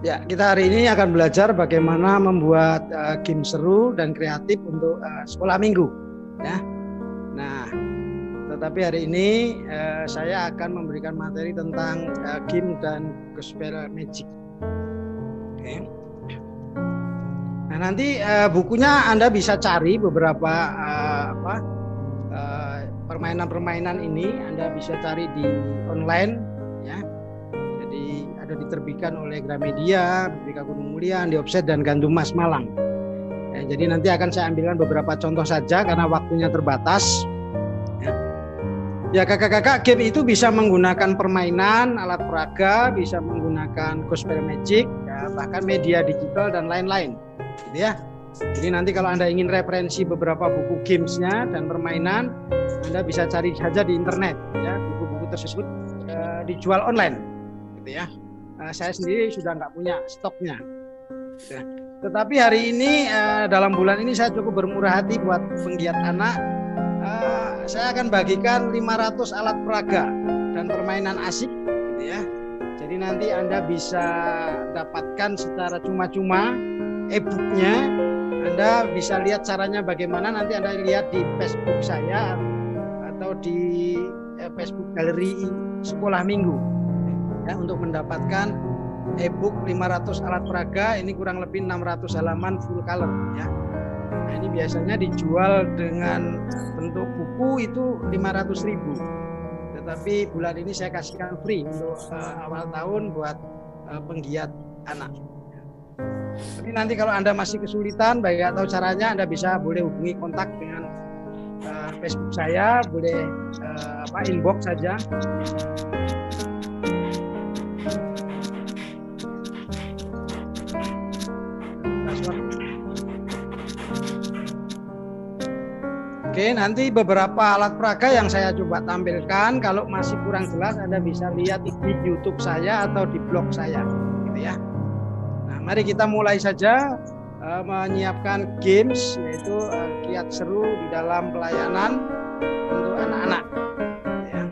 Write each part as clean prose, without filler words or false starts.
Ya, kita hari ini akan belajar bagaimana membuat game seru dan kreatif untuk sekolah minggu. Ya. Nah, tetapi hari ini saya akan memberikan materi tentang game dan gospel magic. Oke. Nah, nanti bukunya Anda bisa cari beberapa permainan-permainan ini. Anda bisa cari di online, ya. Jadi ada diterbitkan oleh Gramedia, Biblika Gunung Mulia, Andi Offset, dan Gandum Mas Malang. Ya, jadi nanti akan saya ambilkan beberapa contoh saja karena waktunya terbatas. Ya, kakak-kakak, game itu bisa menggunakan permainan, alat peraga, bisa menggunakan gospel magic, ya, bahkan media digital dan lain-lain. Gitu ya. Jadi nanti kalau Anda ingin referensi beberapa buku gamesnya dan permainan, Anda bisa cari saja di internet. Ya, buku-buku tersebut dijual online. Gitu ya. Saya sendiri sudah nggak punya stoknya. Ya. Tetapi hari ini dalam bulan ini saya cukup bermurah hati buat penggiat anak. Saya akan bagikan 500 alat peraga dan permainan asik, gitu ya. Jadi nanti Anda bisa dapatkan secara cuma-cuma e-booknya. Anda bisa lihat caranya bagaimana, nanti Anda lihat di Facebook saya atau di Facebook Galeri Sekolah Minggu, ya, untuk mendapatkan e-book 500 alat peraga. Ini kurang lebih 600 halaman full color, ya. Nah, ini biasanya dijual dengan bentuk buku itu 500.000. Tetapi bulan ini saya kasihkan free untuk awal tahun buat penggiat anak. Tapi nanti kalau Anda masih kesulitan, baik nggak tahu caranya, Anda boleh hubungi kontak dengan Facebook saya, boleh inbox saja. Oke, nanti beberapa alat peraga yang saya coba tampilkan. Kalau masih kurang jelas, Anda bisa lihat di YouTube saya atau di blog saya, gitu ya. Nah, mari kita mulai saja menyiapkan games, yaitu kiat seru di dalam pelayanan untuk anak-anak. Ya.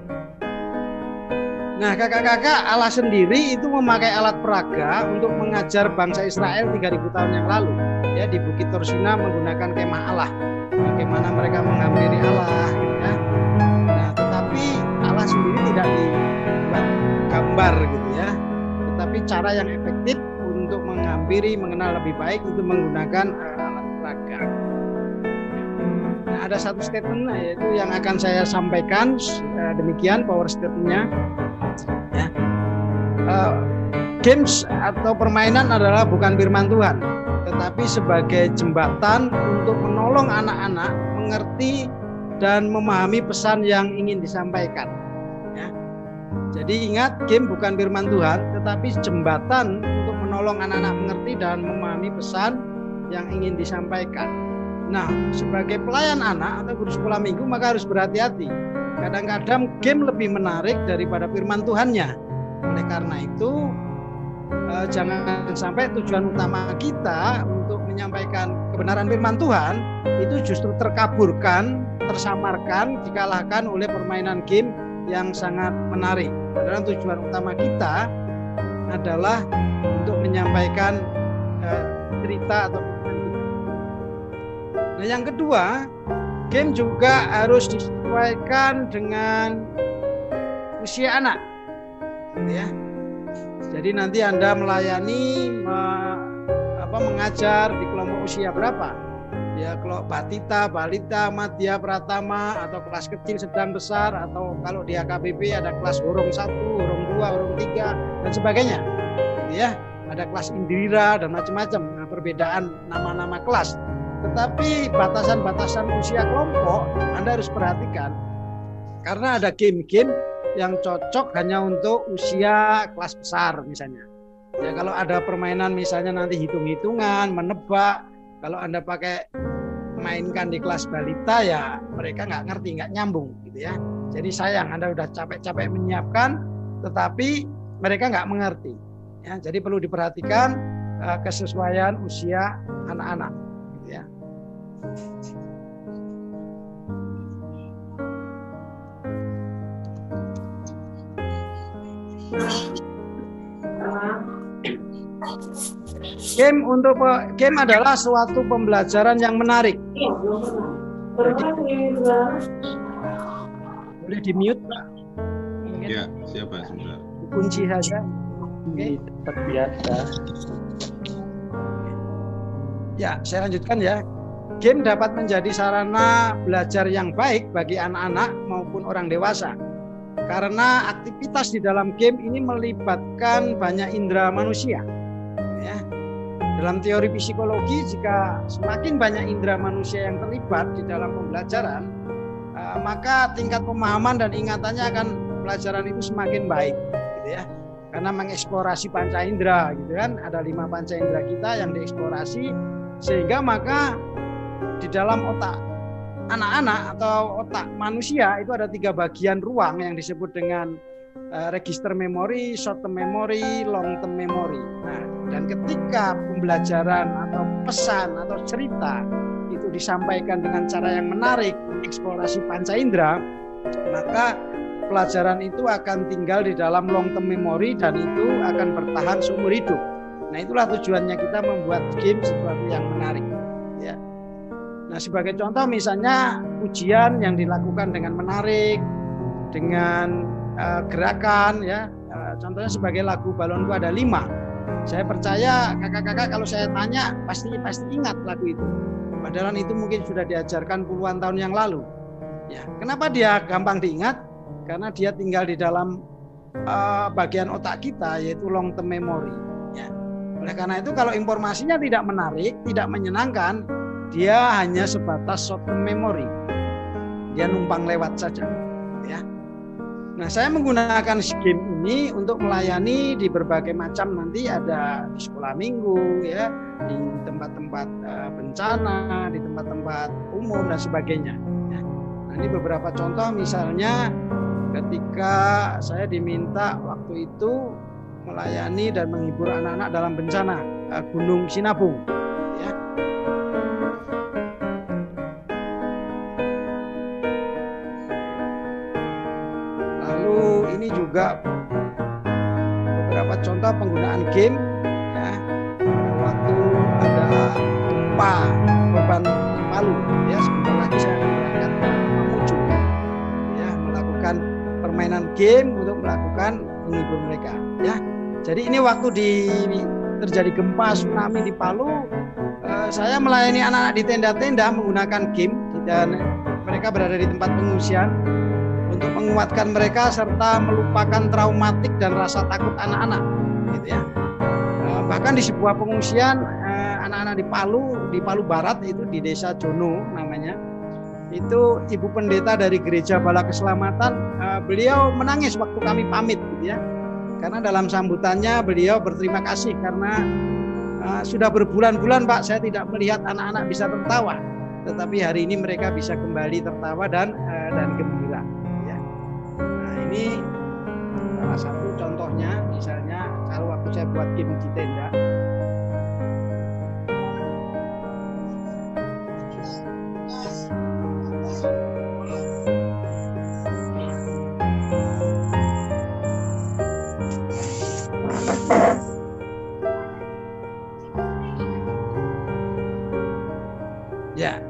Nah, kakak-kakak, Allah sendiri itu memakai alat peraga untuk mengajar bangsa Israel 3000 tahun yang lalu, ya, di Bukit Torsina menggunakan kemah Allah. Bagaimana mereka menghampiri Allah, gitu ya. Nah, tetapi Allah sendiri tidak dibuat gambar, gitu ya. Tetapi cara yang efektif untuk menghampiri, mengenal lebih baik itu menggunakan alat peraga. Nah, ada satu statement yaitu yang akan saya sampaikan, demikian power statementnya. Ya. Games atau permainan adalah bukan firman Tuhan, tetapi sebagai jembatan untuk menolong anak-anak mengerti dan memahami pesan yang ingin disampaikan. Ya. Jadi ingat, game bukan firman Tuhan, tetapi jembatan untuk menolong anak-anak mengerti dan memahami pesan yang ingin disampaikan. Nah, sebagai pelayan anak atau guru sekolah minggu, maka harus berhati-hati. Kadang-kadang game lebih menarik daripada firman Tuhannya. Oleh karena itu, jangan sampai tujuan utama kita untuk menyampaikan kebenaran firman Tuhan itu justru terkaburkan, tersamarkan, dikalahkan oleh permainan game yang sangat menarik. Padahal tujuan utama kita adalah untuk menyampaikan cerita atau firman Tuhan. Nah, yang kedua, game juga harus disesuaikan dengan usia anak, ya. Jadi nanti Anda melayani mengajar di kelompok usia berapa? Ya, kelompok batita, balita, madya, pratama, atau kelas kecil, sedang, besar, atau kalau di HKBP ada kelas hurung 1, hurung 2, hurung 3, dan sebagainya. Ya, ada kelas indira dan macam-macam. Nah, perbedaan nama-nama kelas. Tetapi batasan-batasan usia kelompok Anda harus perhatikan. Karena ada game-game yang cocok hanya untuk usia kelas besar misalnya. Ya, kalau ada permainan misalnya nanti hitung-hitungan, menebak, kalau Anda pakai mainkan di kelas balita, ya mereka nggak ngerti, nggak nyambung, gitu ya. Jadi sayang, Anda udah capek-capek menyiapkan, tetapi mereka nggak mengerti. Ya, jadi perlu diperhatikan kesesuaian usia anak-anak, gitu ya. Game adalah suatu pembelajaran yang menarik. Boleh di-mute, Pak? Ya, siapa sebentar. Kunci saja. Oke. Seperti biasa. Ya, saya lanjutkan ya. Game dapat menjadi sarana belajar yang baik bagi anak-anak maupun orang dewasa. Karena aktivitas di dalam game ini melibatkan banyak indera manusia. Ya. Dalam teori psikologi, jika semakin banyak indera manusia yang terlibat di dalam pembelajaran, maka tingkat pemahaman dan ingatannya akan pelajaran itu semakin baik, gitu ya. Karena mengeksplorasi panca indera, gitu kan. Ada 5 panca indera kita yang dieksplorasi, sehingga maka di dalam otak anak-anak atau otak manusia itu ada 3 bagian ruang yang disebut dengan register memori, short term memory, long term memory. Nah, dan ketika pembelajaran atau pesan atau cerita itu disampaikan dengan cara yang menarik, eksplorasi panca indera, maka pelajaran itu akan tinggal di dalam long term memory dan itu akan bertahan seumur hidup. Nah, itulah tujuannya kita membuat game sesuatu yang menarik, ya. Nah, sebagai contoh misalnya ujian yang dilakukan dengan menarik, dengan gerakan, ya. Contohnya sebagai lagu Balonku ada 5. Saya percaya kakak-kakak kalau saya tanya pasti ingat lagu itu. Padahal itu mungkin sudah diajarkan puluhan tahun yang lalu. Ya, kenapa dia gampang diingat? Karena dia tinggal di dalam bagian otak kita, yaitu long term memory. Ya. Oleh karena itu kalau informasinya tidak menarik, tidak menyenangkan, dia hanya sebatas short term memory. Dia numpang lewat saja. Ya. Nah, saya menggunakan game ini untuk melayani di berbagai macam, nanti ada di sekolah minggu, ya, di tempat-tempat bencana, di tempat-tempat umum dan sebagainya. Ya. Nah, ini beberapa contoh, misalnya ketika saya diminta waktu itu melayani dan menghibur anak-anak dalam bencana Gunung Sinabung. Ya. Ini juga beberapa contoh penggunaan game, ya. Waktu ada gempa korban di Palu, ya, sebentar lagi saya akan berangkat ke Mamuju, ya, melakukan permainan game untuk melakukan menghibur mereka, ya. Jadi ini waktu terjadi gempa tsunami di Palu, saya melayani anak-anak di tenda-tenda menggunakan game dan mereka berada di tempat pengungsian untuk menguatkan mereka serta melupakan traumatik dan rasa takut anak-anak, gitu ya. Bahkan di sebuah pengungsian anak-anak di Palu Barat, itu di Desa Jono namanya, itu ibu pendeta dari Gereja Bala Keselamatan, beliau menangis waktu kami pamit, gitu ya. Karena dalam sambutannya beliau berterima kasih karena sudah berbulan-bulan, Pak, saya tidak melihat anak-anak bisa tertawa, tetapi hari ini mereka bisa kembali tertawa dan gembira. Ini salah satu contohnya, misalnya kalau waktu saya buat game di tenda. Ya,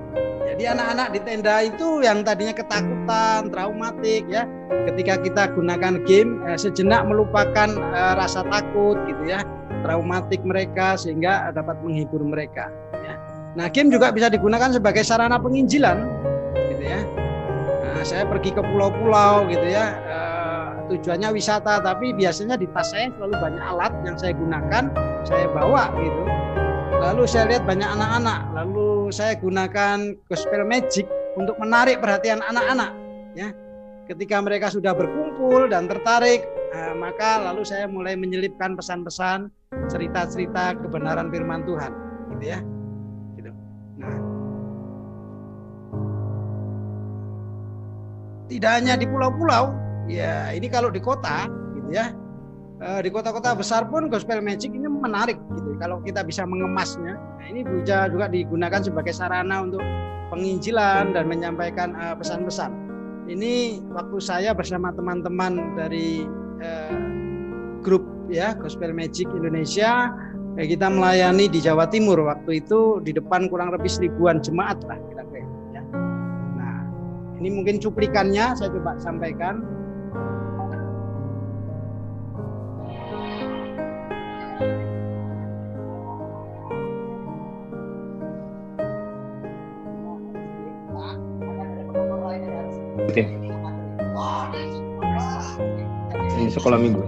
jadi anak-anak di tenda itu yang tadinya ketakutan, traumatik, ya, ketika kita gunakan game, sejenak melupakan rasa takut, gitu ya, traumatik mereka, sehingga dapat menghibur mereka. Ya. Nah, game juga bisa digunakan sebagai sarana penginjilan, gitu ya. Nah, saya pergi ke pulau-pulau, gitu ya, tujuannya wisata, tapi biasanya di tas saya selalu banyak alat yang saya gunakan, saya bawa, gitu. Lalu saya lihat banyak anak-anak, lalu saya gunakan gospel magic untuk menarik perhatian anak-anak, ya. Ketika mereka sudah berkumpul dan tertarik, maka lalu saya mulai menyelipkan pesan-pesan, cerita-cerita kebenaran firman Tuhan, gitu ya. Gitu. Nah, tidak hanya di pulau-pulau, ya, ini kalau di kota, gitu ya. Di kota-kota besar pun gospel magic ini menarik, gitu. Kalau kita bisa mengemasnya, nah, ini bisa juga digunakan sebagai sarana untuk penginjilan dan menyampaikan pesan-pesan. Ini waktu saya bersama teman-teman dari grup, ya, Gospel Magic Indonesia, Kita melayani di Jawa Timur waktu itu di depan kurang lebih 1000-an jemaat lah kira-kira. Ya. Nah, ini mungkin cuplikannya saya coba sampaikan. Ini sekolah minggu.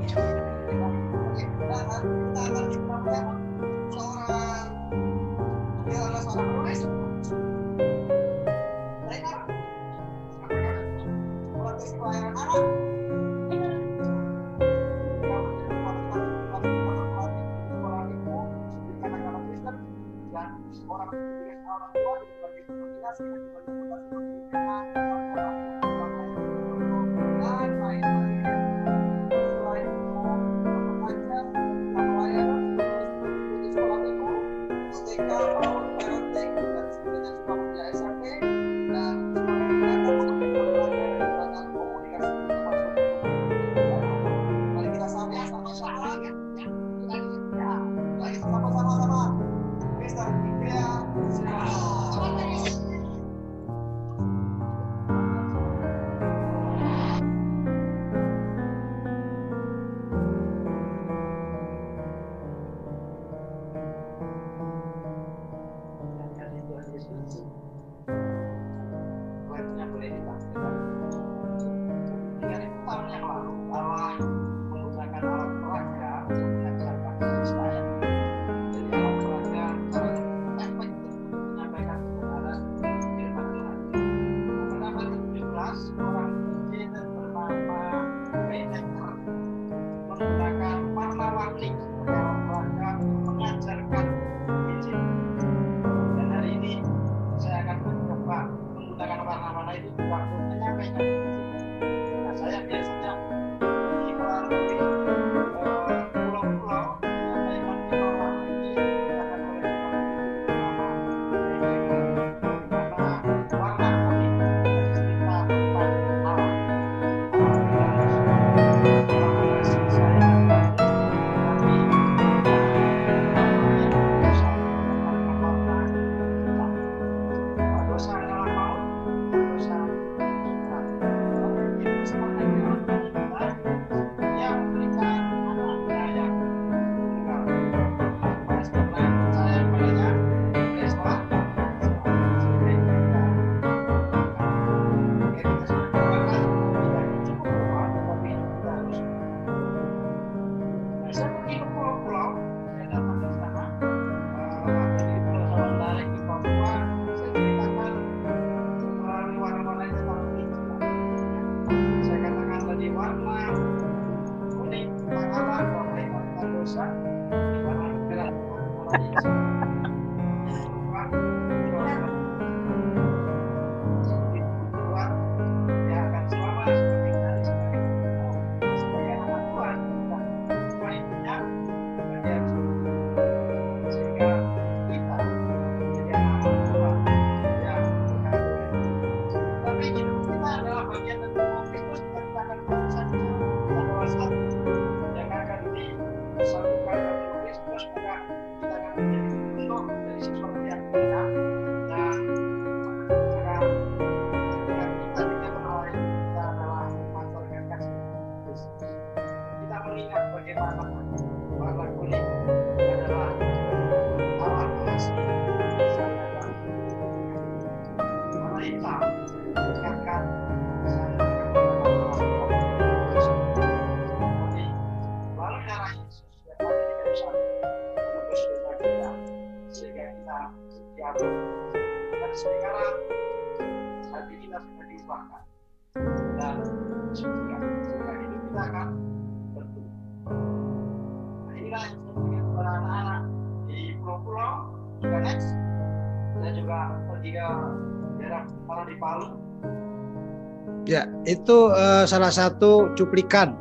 Ya, itu salah satu cuplikan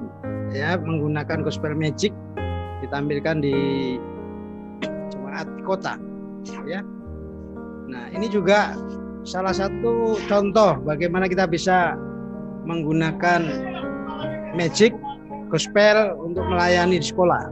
ya menggunakan gospel magic ditampilkan di jemaat kota ya. Nah, ini juga salah satu contoh bagaimana kita bisa menggunakan magic gospel untuk melayani di sekolah.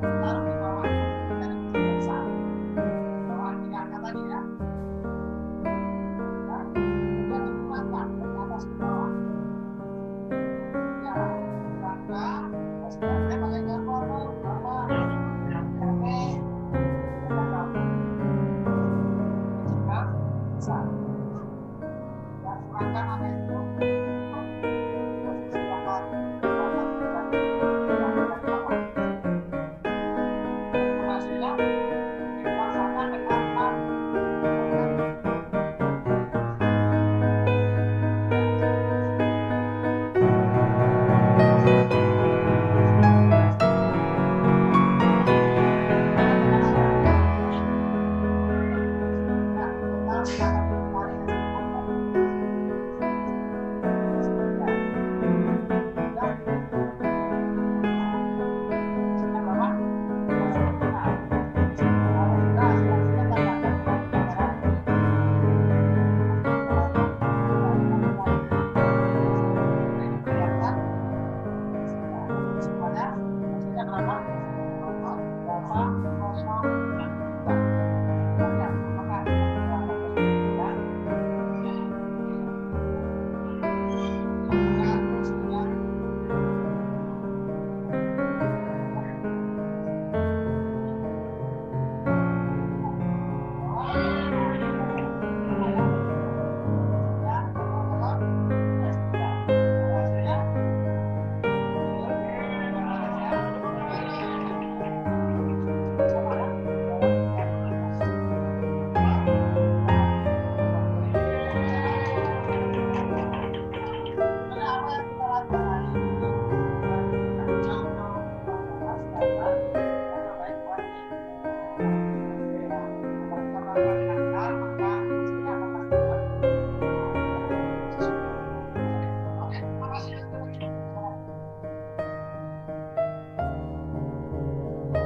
taruh di bawah dan besar. Bawah tiga angka tadi ya. Kemudian dikuatkan dari atas ke bawah. Ya, angka saya pakai gambar bawah. Besar. Dan kurangkan angka itu.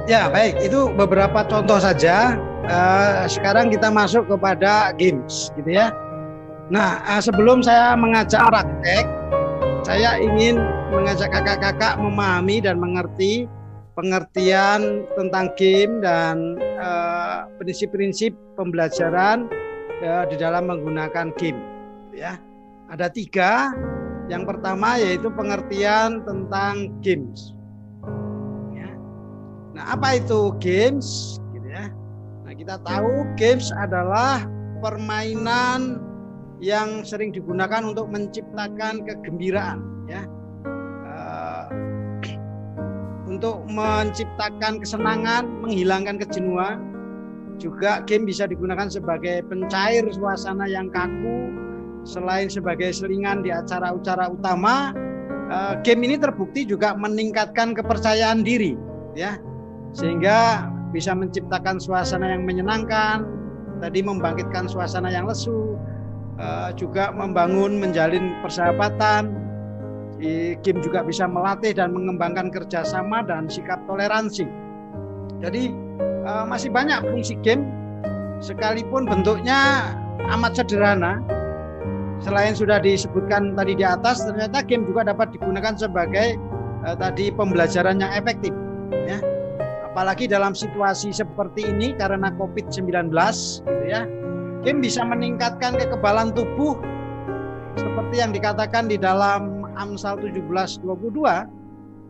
Ya, baik. Itu beberapa contoh saja. Sekarang kita masuk kepada games, gitu ya. Nah, sebelum saya mengajak praktek, saya ingin mengajak kakak-kakak memahami dan mengerti pengertian tentang game dan prinsip-prinsip pembelajaran di dalam menggunakan game. Ya, ada 3. Yang pertama yaitu pengertian tentang games. Nah, apa itu games? Gitu ya. Nah, kita tahu games adalah permainan yang sering digunakan untuk menciptakan kegembiraan, ya, untuk menciptakan kesenangan, menghilangkan kejenuhan. Juga game bisa digunakan sebagai pencair suasana yang kaku. Selain sebagai selingan di acara-acara utama, game ini terbukti juga meningkatkan kepercayaan diri, ya. Sehingga bisa menciptakan suasana yang menyenangkan, tadi membangkitkan suasana yang lesu, juga menjalin persahabatan. Game juga bisa melatih dan mengembangkan kerjasama dan sikap toleransi. Jadi masih banyak fungsi game, sekalipun bentuknya amat sederhana. Selain sudah disebutkan tadi di atas, ternyata game juga dapat digunakan sebagai tadi pembelajaran yang efektif, ya. Apalagi dalam situasi seperti ini karena COVID-19, gitu ya. Game bisa meningkatkan kekebalan tubuh seperti yang dikatakan di dalam Amsal 17:22,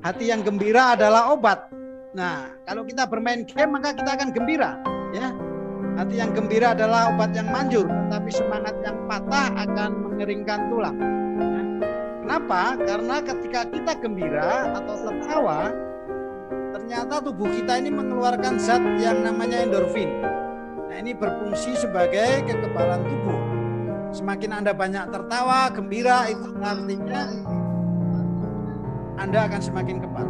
hati yang gembira adalah obat. Nah, kalau kita bermain game maka kita akan gembira, ya. Hati yang gembira adalah obat yang manjur, tapi semangat yang patah akan mengeringkan tulang. Ya. Kenapa? Karena ketika kita gembira atau tertawa, ternyata tubuh kita ini mengeluarkan zat yang namanya endorfin. Nah, ini berfungsi sebagai kekebalan tubuh. Semakin Anda banyak tertawa, gembira, itu artinya Anda akan semakin kebal.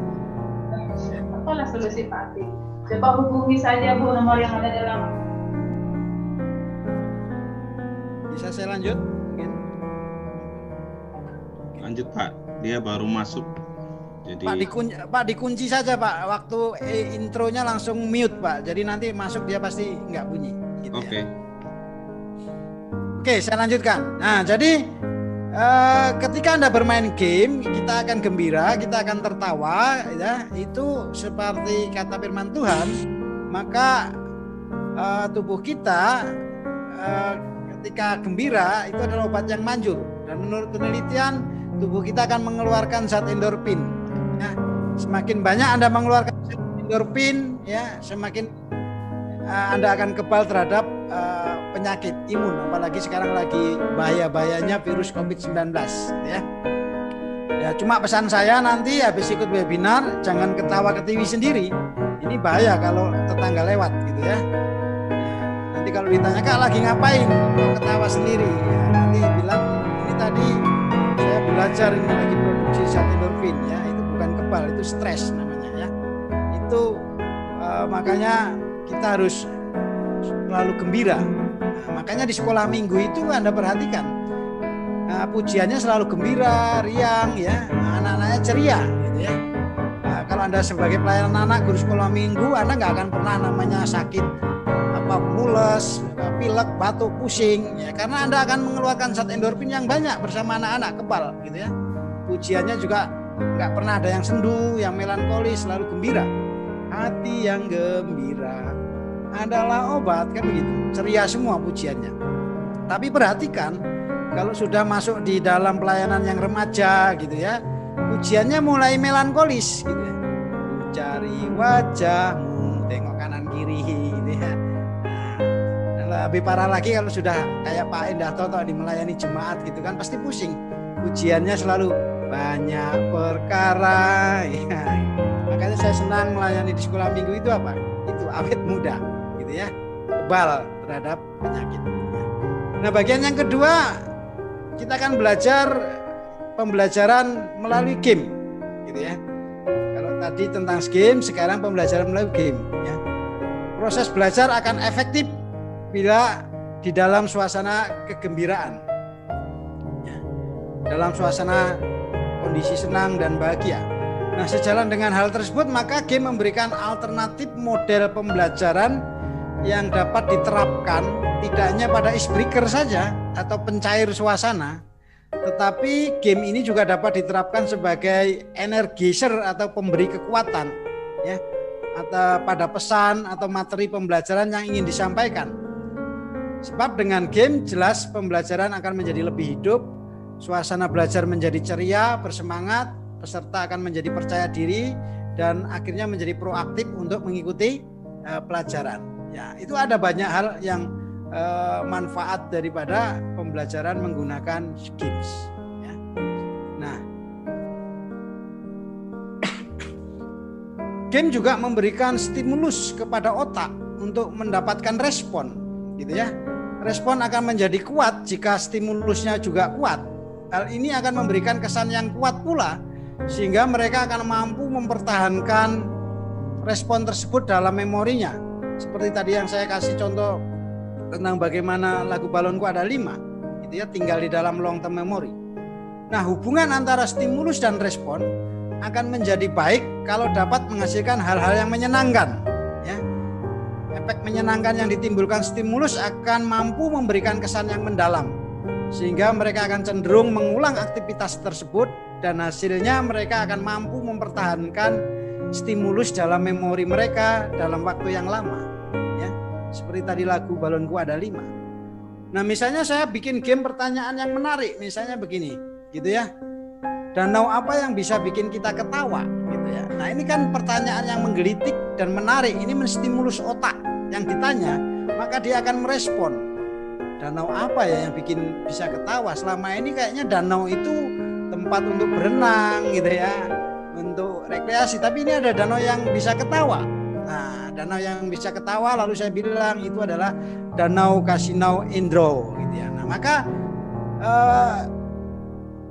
Apalah solusi Pak Ati? Coba hubungi saja Bu nomor yang ada dalam. Bisa saya lanjut? Mungkin. Lanjut Pak, dia baru masuk. Jadi Pak dikunci saja Pak. Waktu intronya langsung mute Pak. Jadi nanti masuk dia pasti nggak bunyi. Gitu. Oke. Ya. Oke, saya lanjutkan. Nah, jadi ketika Anda bermain game, kita akan gembira, kita akan tertawa, ya. Itu seperti kata firman Tuhan, maka tubuh kita ketika gembira itu adalah obat yang manjur. Dan menurut penelitian, tubuh kita akan mengeluarkan zat endorfin. Ya. Semakin banyak Anda mengeluarkan zat endorfin, ya, semakin Anda akan kebal terhadap penyakit imun, apalagi sekarang lagi bahaya-bahayanya virus COVID-19, ya. Ya, cuma pesan saya nanti habis ikut webinar jangan ketawa-ketiwi sendiri. Ini bahaya kalau tetangga lewat gitu ya. Nanti kalau ditanya, Kak lagi ngapain? Ketawa sendiri. Ya, nanti bilang ini tadi saya belajar, ini lagi produksi zat endorfin, ya. Itu bukan kebal, itu stres namanya, ya. Itu makanya kita harus selalu gembira. Nah, makanya di sekolah minggu itu Anda perhatikan, pujiannya selalu gembira, riang, ya. Anak-anaknya ceria, gitu ya. Kalau Anda sebagai pelayan anak, guru sekolah minggu, Anda nggak akan pernah namanya sakit, mules, pilek, batuk, pusing, ya. Karena Anda akan mengeluarkan zat endorfin yang banyak bersama anak-anak, kebal, gitu ya. Pujiannya juga nggak pernah ada yang sendu, yang melankolis, selalu gembira. Hati yang gembira adalah obat, kan begitu, ceria semua pujiannya. Tapi perhatikan, kalau sudah masuk di dalam pelayanan yang remaja gitu ya, pujiannya mulai melankolis gitu ya. Cari wajahmu, tengok kanan kiri gitu ya. Nah, lebih parah lagi kalau sudah kayak Pak Endah Toto di melayani jemaat gitu kan, pasti pusing. Pujiannya selalu banyak perkara ya. Makanya saya senang melayani di sekolah minggu itu apa? Itu awet muda gitu ya, kebal terhadap penyakit. Nah, bagian yang kedua kita akan belajar pembelajaran melalui game gitu ya. Kalau tadi tentang game, sekarang pembelajaran melalui game ya. Proses belajar akan efektif bila di dalam suasana kegembiraan ya. Dalam suasana kondisi senang dan bahagia. Nah, sejalan dengan hal tersebut, maka game memberikan alternatif model pembelajaran yang dapat diterapkan tidak hanya pada icebreaker saja atau pencair suasana, tetapi game ini juga dapat diterapkan sebagai energizer atau pemberi kekuatan ya, atau pada pesan atau materi pembelajaran yang ingin disampaikan. Sebab dengan game jelas pembelajaran akan menjadi lebih hidup, suasana belajar menjadi ceria, bersemangat, peserta akan menjadi percaya diri dan akhirnya menjadi proaktif untuk mengikuti pelajaran. Ya, itu ada banyak hal yang manfaat daripada pembelajaran menggunakan games. Ya. Nah, game juga memberikan stimulus kepada otak untuk mendapatkan respon, gitu ya. Respon akan menjadi kuat jika stimulusnya juga kuat. Hal ini akan memberikan kesan yang kuat pula, sehingga mereka akan mampu mempertahankan respon tersebut dalam memorinya. Seperti tadi yang saya kasih contoh tentang bagaimana lagu Balonku Ada 5, itu ya, tinggal di dalam long term memory. Nah, hubungan antara stimulus dan respon akan menjadi baik kalau dapat menghasilkan hal-hal yang menyenangkan. Ya. Efek menyenangkan yang ditimbulkan stimulus akan mampu memberikan kesan yang mendalam, sehingga mereka akan cenderung mengulang aktivitas tersebut dan hasilnya mereka akan mampu mempertahankan stimulus dalam memori mereka dalam waktu yang lama. Ya, seperti tadi lagu Balonku Ada 5. Nah, misalnya saya bikin game pertanyaan yang menarik, misalnya begini, gitu ya. Danau apa yang bisa bikin kita ketawa, gitu ya. Nah, ini kan pertanyaan yang menggelitik dan menarik, ini menstimulus otak yang ditanya, maka dia akan merespon. Danau apa ya yang bikin bisa ketawa? Selama ini kayaknya danau itu tempat untuk berenang gitu ya, untuk rekreasi, tapi ini ada danau yang bisa ketawa. Nah, danau yang bisa ketawa, lalu saya bilang itu adalah Danau Kasinau Indro gitu ya. Nah, maka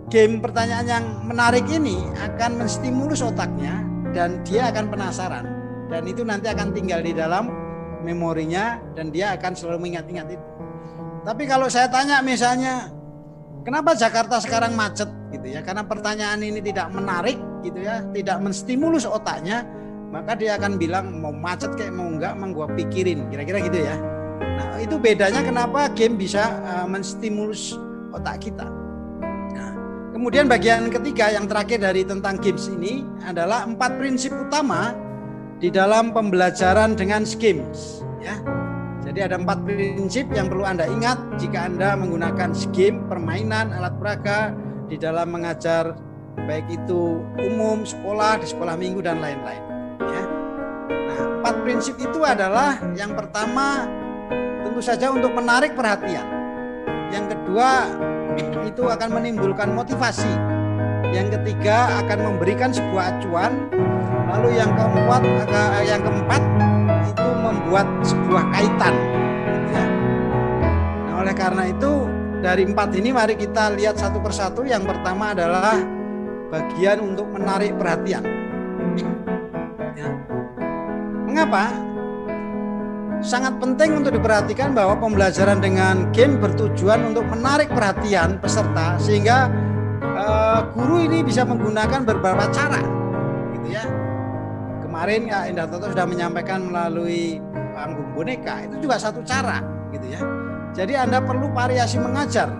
game pertanyaan yang menarik ini akan menstimulus otaknya dan dia akan penasaran, dan itu nanti akan tinggal di dalam memorinya dan dia akan selalu mengingat-ingat itu. Tapi kalau saya tanya misalnya, kenapa Jakarta sekarang macet gitu ya? Karena pertanyaan ini tidak menarik gitu ya, tidak menstimulus otaknya, maka dia akan bilang mau macet kayak mau enggak, emang gua pikirin, kira-kira gitu ya. Nah, itu bedanya kenapa game bisa menstimulus otak kita. Nah, Kemudian bagian ketiga yang terakhir dari tentang games ini adalah 4 prinsip utama di dalam pembelajaran dengan games, ya. Jadi ada 4 prinsip yang perlu Anda ingat jika Anda menggunakan game, permainan, alat peraga di dalam mengajar, baik itu umum, sekolah, di sekolah minggu dan lain-lain, ya. Nah, 4 prinsip itu adalah yang pertama tentu saja untuk menarik perhatian. Yang kedua itu akan menimbulkan motivasi. Yang ketiga akan memberikan sebuah acuan. Lalu yang keempat itu membuat sebuah kaitan, ya. Nah, oleh karena itu dari 4 ini mari kita lihat satu persatu. Yang pertama adalah bagian untuk menarik perhatian, ya. Mengapa? Sangat penting untuk diperhatikan bahwa pembelajaran dengan game bertujuan untuk menarik perhatian peserta sehingga guru ini bisa menggunakan beberapa cara, gitu ya. Kemarin Kak Indah Toto sudah menyampaikan melalui panggung boneka, itu juga satu cara, gitu ya. Jadi Anda perlu variasi mengajar,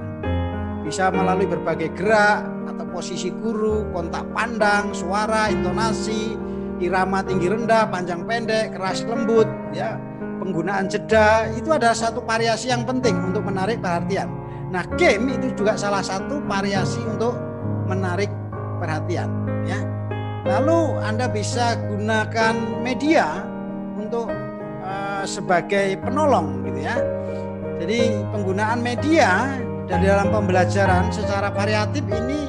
bisa melalui berbagai gerak atau posisi guru, kontak pandang, suara, intonasi, irama tinggi rendah, panjang pendek, keras lembut, ya. Penggunaan jeda, itu adalah satu variasi yang penting untuk menarik perhatian. Nah, game itu juga salah satu variasi untuk menarik perhatian, ya. Lalu Anda bisa gunakan media untuk sebagai penolong, gitu ya. Jadi penggunaan media dari dalam pembelajaran secara variatif ini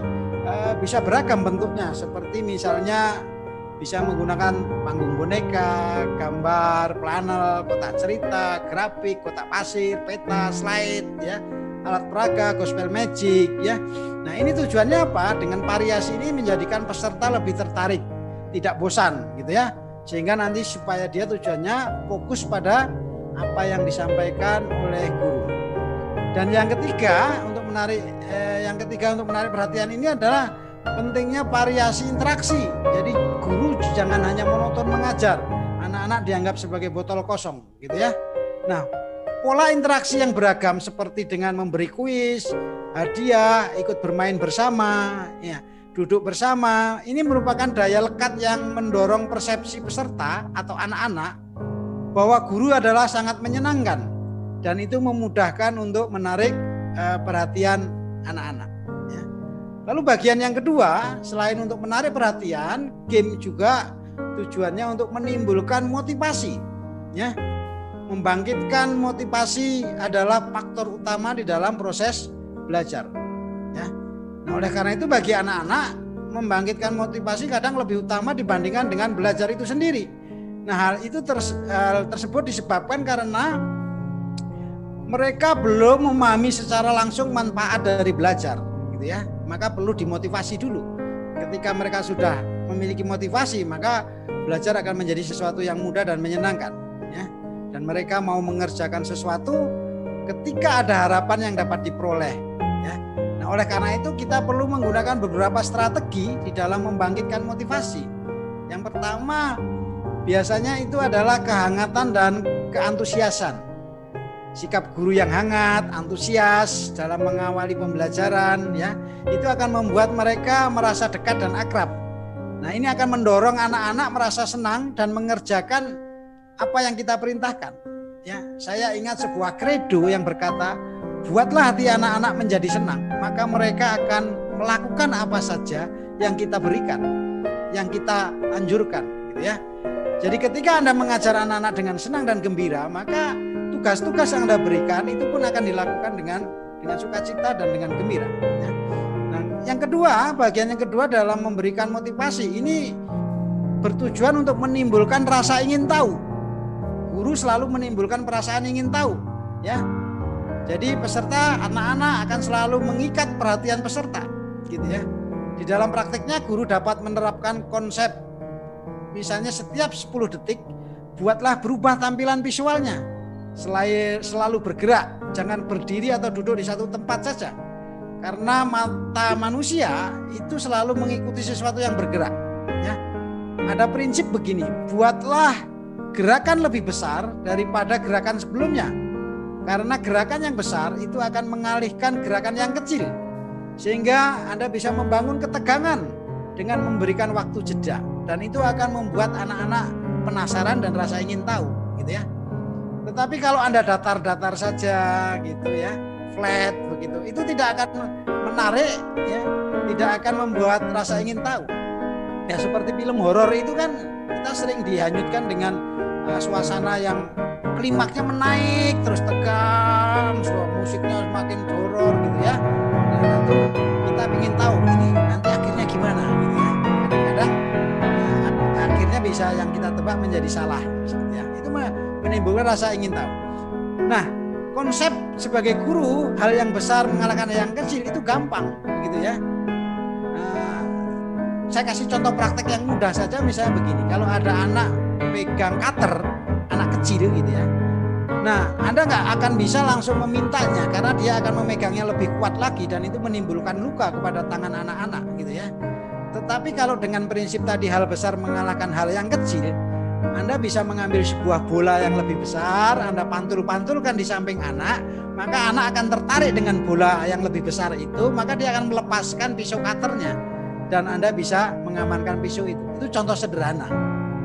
bisa beragam bentuknya, seperti misalnya bisa menggunakan panggung boneka, gambar, planel, kotak cerita, grafik, kotak pasir, peta, slide, ya, alat peraga, gospel magic, ya. Nah, ini tujuannya apa? Dengan variasi ini menjadikan peserta lebih tertarik, tidak bosan, gitu ya. Sehingga nanti supaya dia tujuannya fokus pada apa yang disampaikan oleh guru. Dan yang ketiga untuk menarik perhatian ini adalah pentingnya variasi interaksi. Jadi guru jangan hanya monoton mengajar, anak-anak dianggap sebagai botol kosong, gitu ya. Nah, pola interaksi yang beragam seperti dengan memberi kuis, hadiah, ikut bermain bersama, ya, duduk bersama, ini merupakan daya lekat yang mendorong persepsi peserta atau anak-anak bahwa guru adalah sangat menyenangkan dan itu memudahkan untuk menarik perhatian anak-anak. Lalu bagian yang kedua, selain untuk menarik perhatian, game juga tujuannya untuk menimbulkan motivasi, ya. Membangkitkan motivasi adalah faktor utama di dalam proses belajar, ya. Nah, oleh karena itu bagi anak-anak membangkitkan motivasi kadang lebih utama dibandingkan dengan belajar itu sendiri. Nah, hal itu tersebut disebabkan karena mereka belum memahami secara langsung manfaat dari belajar, gitu ya. Maka perlu dimotivasi dulu. Ketika mereka sudah memiliki motivasi, maka belajar akan menjadi sesuatu yang mudah dan menyenangkan, ya. Dan mereka mau mengerjakan sesuatu ketika ada harapan yang dapat diperoleh, ya. Nah, oleh karena itu kita perlu menggunakan beberapa strategi di dalam membangkitkan motivasi. Yang pertama, biasanya itu adalah kehangatan dan keantusiasan. Sikap guru yang hangat, antusias dalam mengawali pembelajaran, ya, itu akan membuat mereka merasa dekat dan akrab. Nah, ini akan mendorong anak-anak merasa senang dan mengerjakan apa yang kita perintahkan, ya. Saya ingat sebuah kredo yang berkata, buatlah hati anak-anak menjadi senang, maka mereka akan melakukan apa saja yang kita berikan, yang kita anjurkan, gitu ya. Jadi ketika Anda mengajar anak-anak dengan senang dan gembira, maka tugas-tugas yang Anda berikan itu pun akan dilakukan dengan sukacita dan dengan gembira, ya. Nah, yang kedua, bagian yang kedua dalam memberikan motivasi ini bertujuan untuk menimbulkan rasa ingin tahu. Guru selalu menimbulkan perasaan ingin tahu, ya. Jadi peserta, anak-anak akan selalu mengikat perhatian peserta, gitu ya. Di dalam prakteknya guru dapat menerapkan konsep, misalnya setiap 10 detik buatlah berubah tampilan visualnya. Selalu bergerak, jangan berdiri atau duduk di satu tempat saja. Karena mata manusia itu selalu mengikuti sesuatu yang bergerak, ya. Ada prinsip begini, buatlah gerakan lebih besar daripada gerakan sebelumnya. Karena gerakan yang besar itu akan mengalihkan gerakan yang kecil. Sehingga Anda bisa membangun ketegangan dengan memberikan waktu jeda, dan itu akan membuat anak-anak penasaran dan rasa ingin tahu, gitu ya. Tetapi kalau Anda datar-datar saja gitu ya, flat begitu, itu tidak akan menarik ya, tidak akan membuat rasa ingin tahu. Ya seperti film horor itu kan kita sering dihanyutkan dengan suasana yang klimaksnya menaik terus tegang, musiknya semakin horor gitu ya. Dan nanti kita ingin tahu ini nanti akhirnya gimana gitu ya. Kadang-kadang akhirnya bisa yang kita tebak menjadi salah gitu ya. Itu menimbulkan rasa ingin tahu. Nah, konsep sebagai guru hal yang besar mengalahkan yang kecil itu gampang begitu ya. Saya kasih contoh praktek yang mudah saja, misalnya begini, kalau ada anak pegang cutter, anak kecil gitu ya, nah Anda nggak akan bisa langsung memintanya karena dia akan memegangnya lebih kuat lagi dan itu menimbulkan luka kepada tangan anak-anak gitu ya. Tetapi kalau dengan prinsip tadi hal besar mengalahkan hal yang kecil, Anda bisa mengambil sebuah bola yang lebih besar, Anda pantul-pantulkan di samping anak, maka anak akan tertarik dengan bola yang lebih besar itu, maka dia akan melepaskan pisau cutternya dan Anda bisa mengamankan pisau itu. Itu contoh sederhana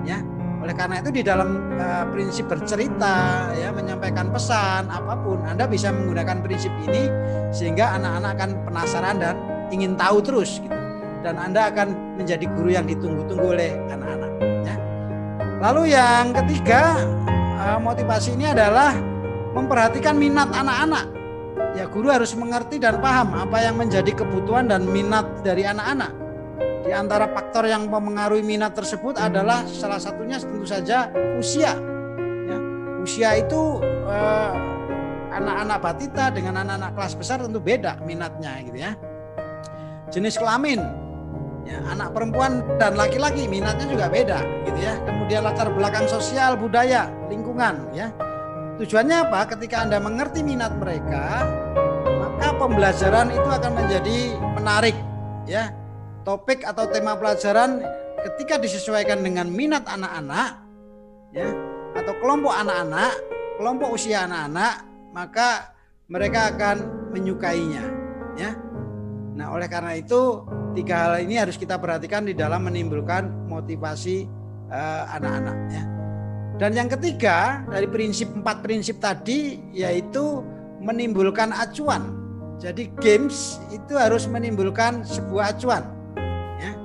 ya. Oleh karena itu di dalam prinsip bercerita ya, menyampaikan pesan apapun, Anda bisa menggunakan prinsip ini sehingga anak-anak akan penasaran dan ingin tahu terus gitu. Dan Anda akan menjadi guru yang ditunggu-tunggu oleh anak-anak ya. Lalu yang ketiga, motivasi ini adalah memperhatikan minat anak-anak. Ya, guru harus mengerti dan paham apa yang menjadi kebutuhan dan minat dari anak-anak. Di antara faktor yang mempengaruhi minat tersebut adalah salah satunya tentu saja usia. Ya, usia itu anak-anak batita dengan anak-anak kelas besar tentu beda minatnya gitu ya. Jenis kelamin, ya, anak perempuan dan laki-laki minatnya juga beda gitu ya. Kemudian latar belakang sosial, budaya, lingkungan ya. Tujuannya apa? Ketika Anda mengerti minat mereka, maka pembelajaran itu akan menjadi menarik ya. Topik atau tema pelajaran ketika disesuaikan dengan minat anak-anak ya, atau kelompok anak-anak, kelompok usia anak-anak, maka mereka akan menyukainya ya. Nah, oleh karena itu tiga hal ini harus kita perhatikan di dalam menimbulkan motivasi anak-anak ya. Dan yang ketiga dari empat prinsip tadi yaitu menimbulkan acuan. Jadi games itu harus menimbulkan sebuah acuan. Ya.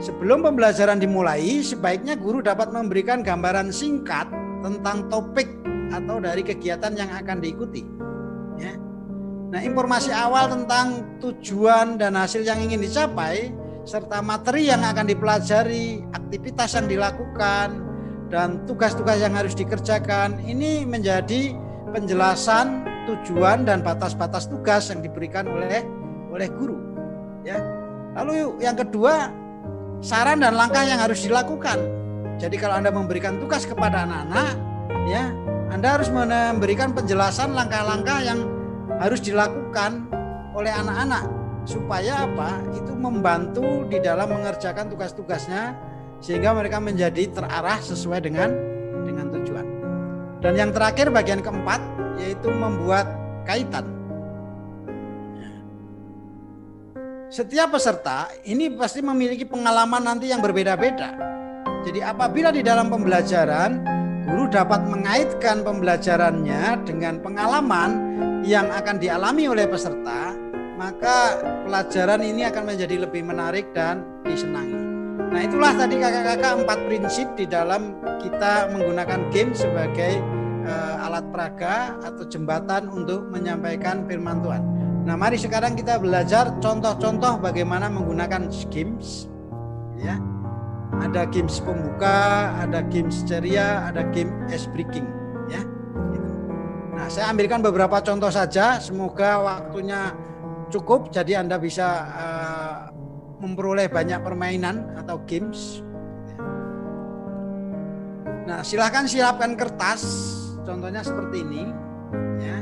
Sebelum pembelajaran dimulai, sebaiknya guru dapat memberikan gambaran singkat tentang topik atau dari kegiatan yang akan diikuti. Ya. Nah, informasi awal tentang tujuan dan hasil yang ingin dicapai, serta materi yang akan dipelajari, aktivitas yang dilakukan, dan tugas-tugas yang harus dikerjakan, ini menjadi penjelasan tujuan dan batas-batas tugas yang diberikan oleh guru. Ya. Lalu yang kedua, saran dan langkah yang harus dilakukan. Jadi kalau Anda memberikan tugas kepada anak-anak, ya, Anda harus memberikan penjelasan langkah-langkah yang harus dilakukan oleh anak-anak supaya apa? Itu membantu di dalam mengerjakan tugas-tugasnya sehingga mereka menjadi terarah sesuai dengan tujuan. Dan yang terakhir bagian keempat yaitu membuat kaitan. Setiap peserta ini pasti memiliki pengalaman nanti yang berbeda-beda. Jadi apabila di dalam pembelajaran guru dapat mengaitkan pembelajarannya dengan pengalaman yang akan dialami oleh peserta, maka pelajaran ini akan menjadi lebih menarik dan disenangi. Nah, itulah tadi kakak-kakak 4 prinsip di dalam kita menggunakan game sebagai alat peraga atau jembatan untuk menyampaikan firman Tuhan. Nah, mari sekarang kita belajar contoh-contoh bagaimana menggunakan games. Ya, ada games pembuka, ada games ceria, ada game ice breaking. Ya, gitu. Nah, saya ambilkan beberapa contoh saja. Semoga waktunya cukup, jadi Anda bisa memperoleh banyak permainan atau games. Nah, silahkan siapkan kertas. Contohnya seperti ini. Ya.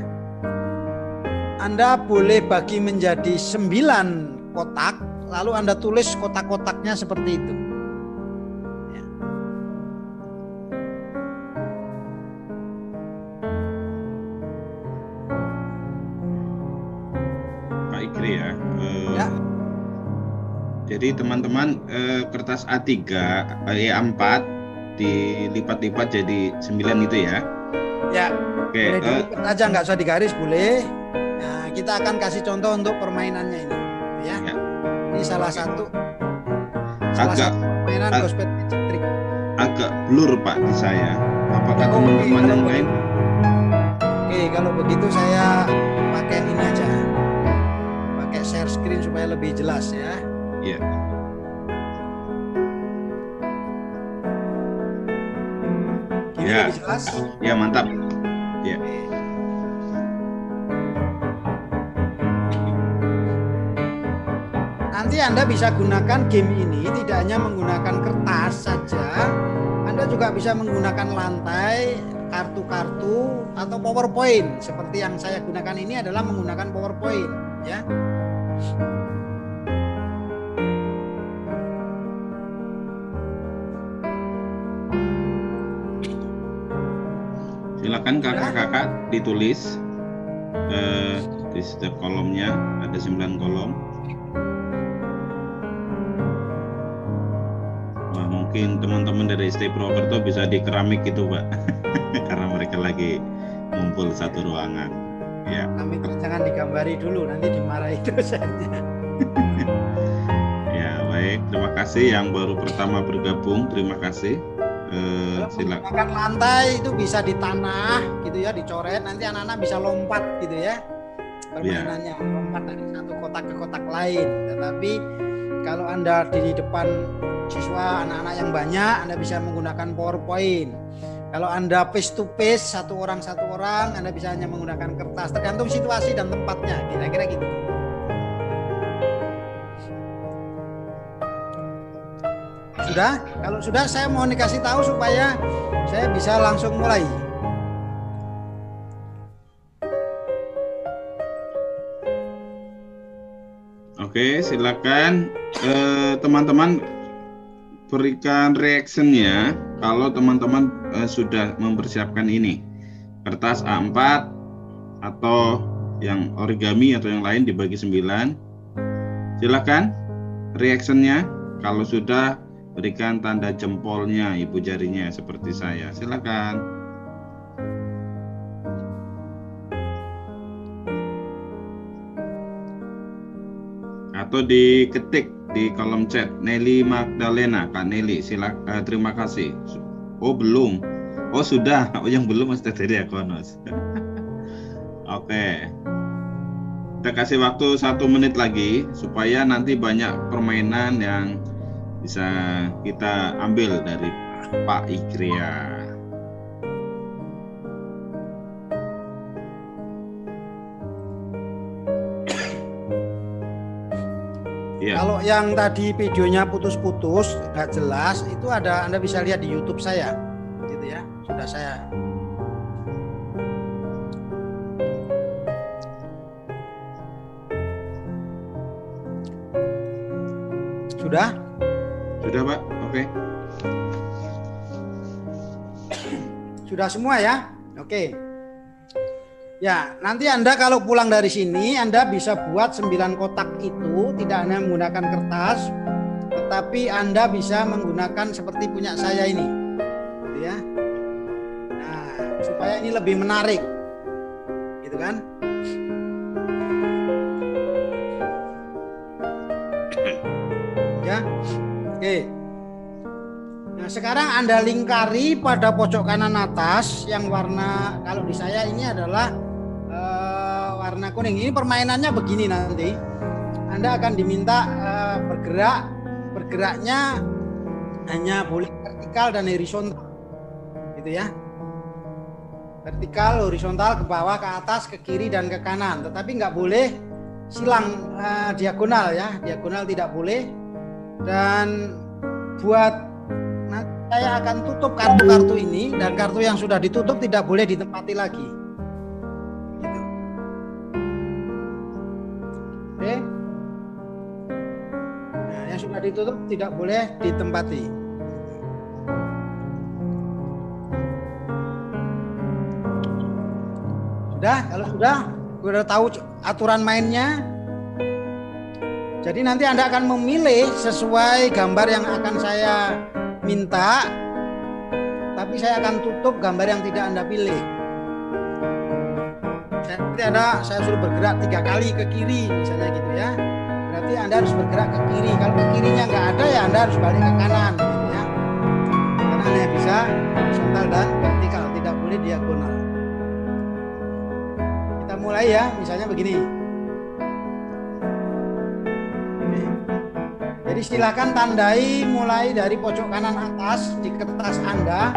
Anda boleh bagi menjadi 9 kotak, lalu Anda tulis kotak-kotaknya seperti itu. Ya. Pak Ikri ya, Jadi teman-teman kertas A3, A4 dilipat-lipat jadi 9 itu ya. Ya. Oke. Boleh dilipat aja, nggak usah digaris, boleh. Nah, kita akan kasih contoh untuk permainannya ini, ya. Ya. Ini salah satu Agak permainan Ghostpad Magic Trick. agak blur Pak di saya. Apakah Oh, teman-teman oke, yang kalau lain? Oke, kalau begitu saya pakai ini aja, pakai share screen supaya lebih jelas ya. Ya. Gini Ya. lebih jelas. Ya, mantap. Ya. Nanti Anda bisa gunakan game ini tidak hanya menggunakan kertas saja, Anda juga bisa menggunakan lantai, kartu-kartu atau PowerPoint. Seperti yang saya gunakan ini adalah menggunakan PowerPoint, ya. Silakan kakak-kakak ditulis di setiap kolomnya ada 9 kolom. Wah, mungkin teman-teman dari ST Purwokerto bisa di keramik itu Pak, karena mereka lagi ngumpul satu ruangan. Ya. Kami jangan digambari dulu, nanti dimarahi dosennya. Ya, baik. Terima kasih yang baru pertama bergabung. Terima kasih. Silakan. Menggunakan lantai itu bisa di tanah gitu ya, dicoret, nanti anak-anak bisa lompat gitu ya. Permainannya lompat dari satu kotak ke kotak lain. Tetapi kalau Anda di depan siswa anak-anak yang banyak, Anda bisa menggunakan PowerPoint. Kalau Anda face to face satu orang, Anda bisa hanya menggunakan kertas, tergantung situasi dan tempatnya, kira-kira gitu. Sudah? Kalau sudah, saya mau dikasih tahu supaya saya bisa langsung mulai. Oke, silakan teman-teman berikan reactionnya kalau teman-teman sudah mempersiapkan ini. Kertas A4 atau yang origami atau yang lain dibagi 9. Silakan reactionnya. Kalau sudah, berikan tanda jempolnya, ibu jarinya seperti saya. Silakan. Atau diketik di kolom chat. Nelly Magdalena, Kak Nelly, silakan. Terima kasih. Oh belum. Oh sudah. Oh yang belum Mas Tete Diakonos. Oke. Kita kasih waktu 1 menit lagi supaya nanti banyak permainan yang bisa kita ambil dari Pak Ikria. Ya. Kalau yang tadi videonya putus-putus, nggak jelas, itu ada, Anda bisa lihat di YouTube saya, gitu ya. Sudah saya. Sudah? Sudah Pak, oke. Sudah semua ya? Oke. Ya, nanti Anda kalau pulang dari sini, Anda bisa buat 9 kotak itu, tidak hanya menggunakan kertas, tetapi Anda bisa menggunakan seperti punya saya ini. Gitu ya. Nah, supaya ini lebih menarik. Gitu kan? Ya. Oke. Nah, sekarang Anda lingkari pada pojok kanan atas yang warna, kalau di saya ini adalah warna kuning. Ini permainannya begini nanti. Anda akan diminta bergeraknya hanya boleh vertikal dan horizontal. Gitu ya. Vertikal, horizontal, ke bawah, ke atas, ke kiri dan ke kanan. Tetapi nggak boleh silang diagonal ya. Diagonal tidak boleh. Dan buat nanti saya akan tutup kartu-kartu ini, dan kartu yang sudah ditutup tidak boleh ditempati lagi. Gitu. Oke. Nah, yang sudah ditutup tidak boleh ditempati. Sudah? Kalau sudah tahu aturan mainnya. Jadi nanti Anda akan memilih sesuai gambar yang akan saya minta, tapi saya akan tutup gambar yang tidak Anda pilih. Nanti saya suruh bergerak 3 kali ke kiri misalnya gitu ya. Berarti Anda harus bergerak ke kiri. Kalau ke kirinya nggak ada ya Anda harus balik ke kanan gitu ya. Karena hanya bisa horizontal dan vertikal, tidak boleh diagonal. Kita mulai ya, misalnya begini. Jadi silakan tandai mulai dari pojok kanan atas di kertas Anda.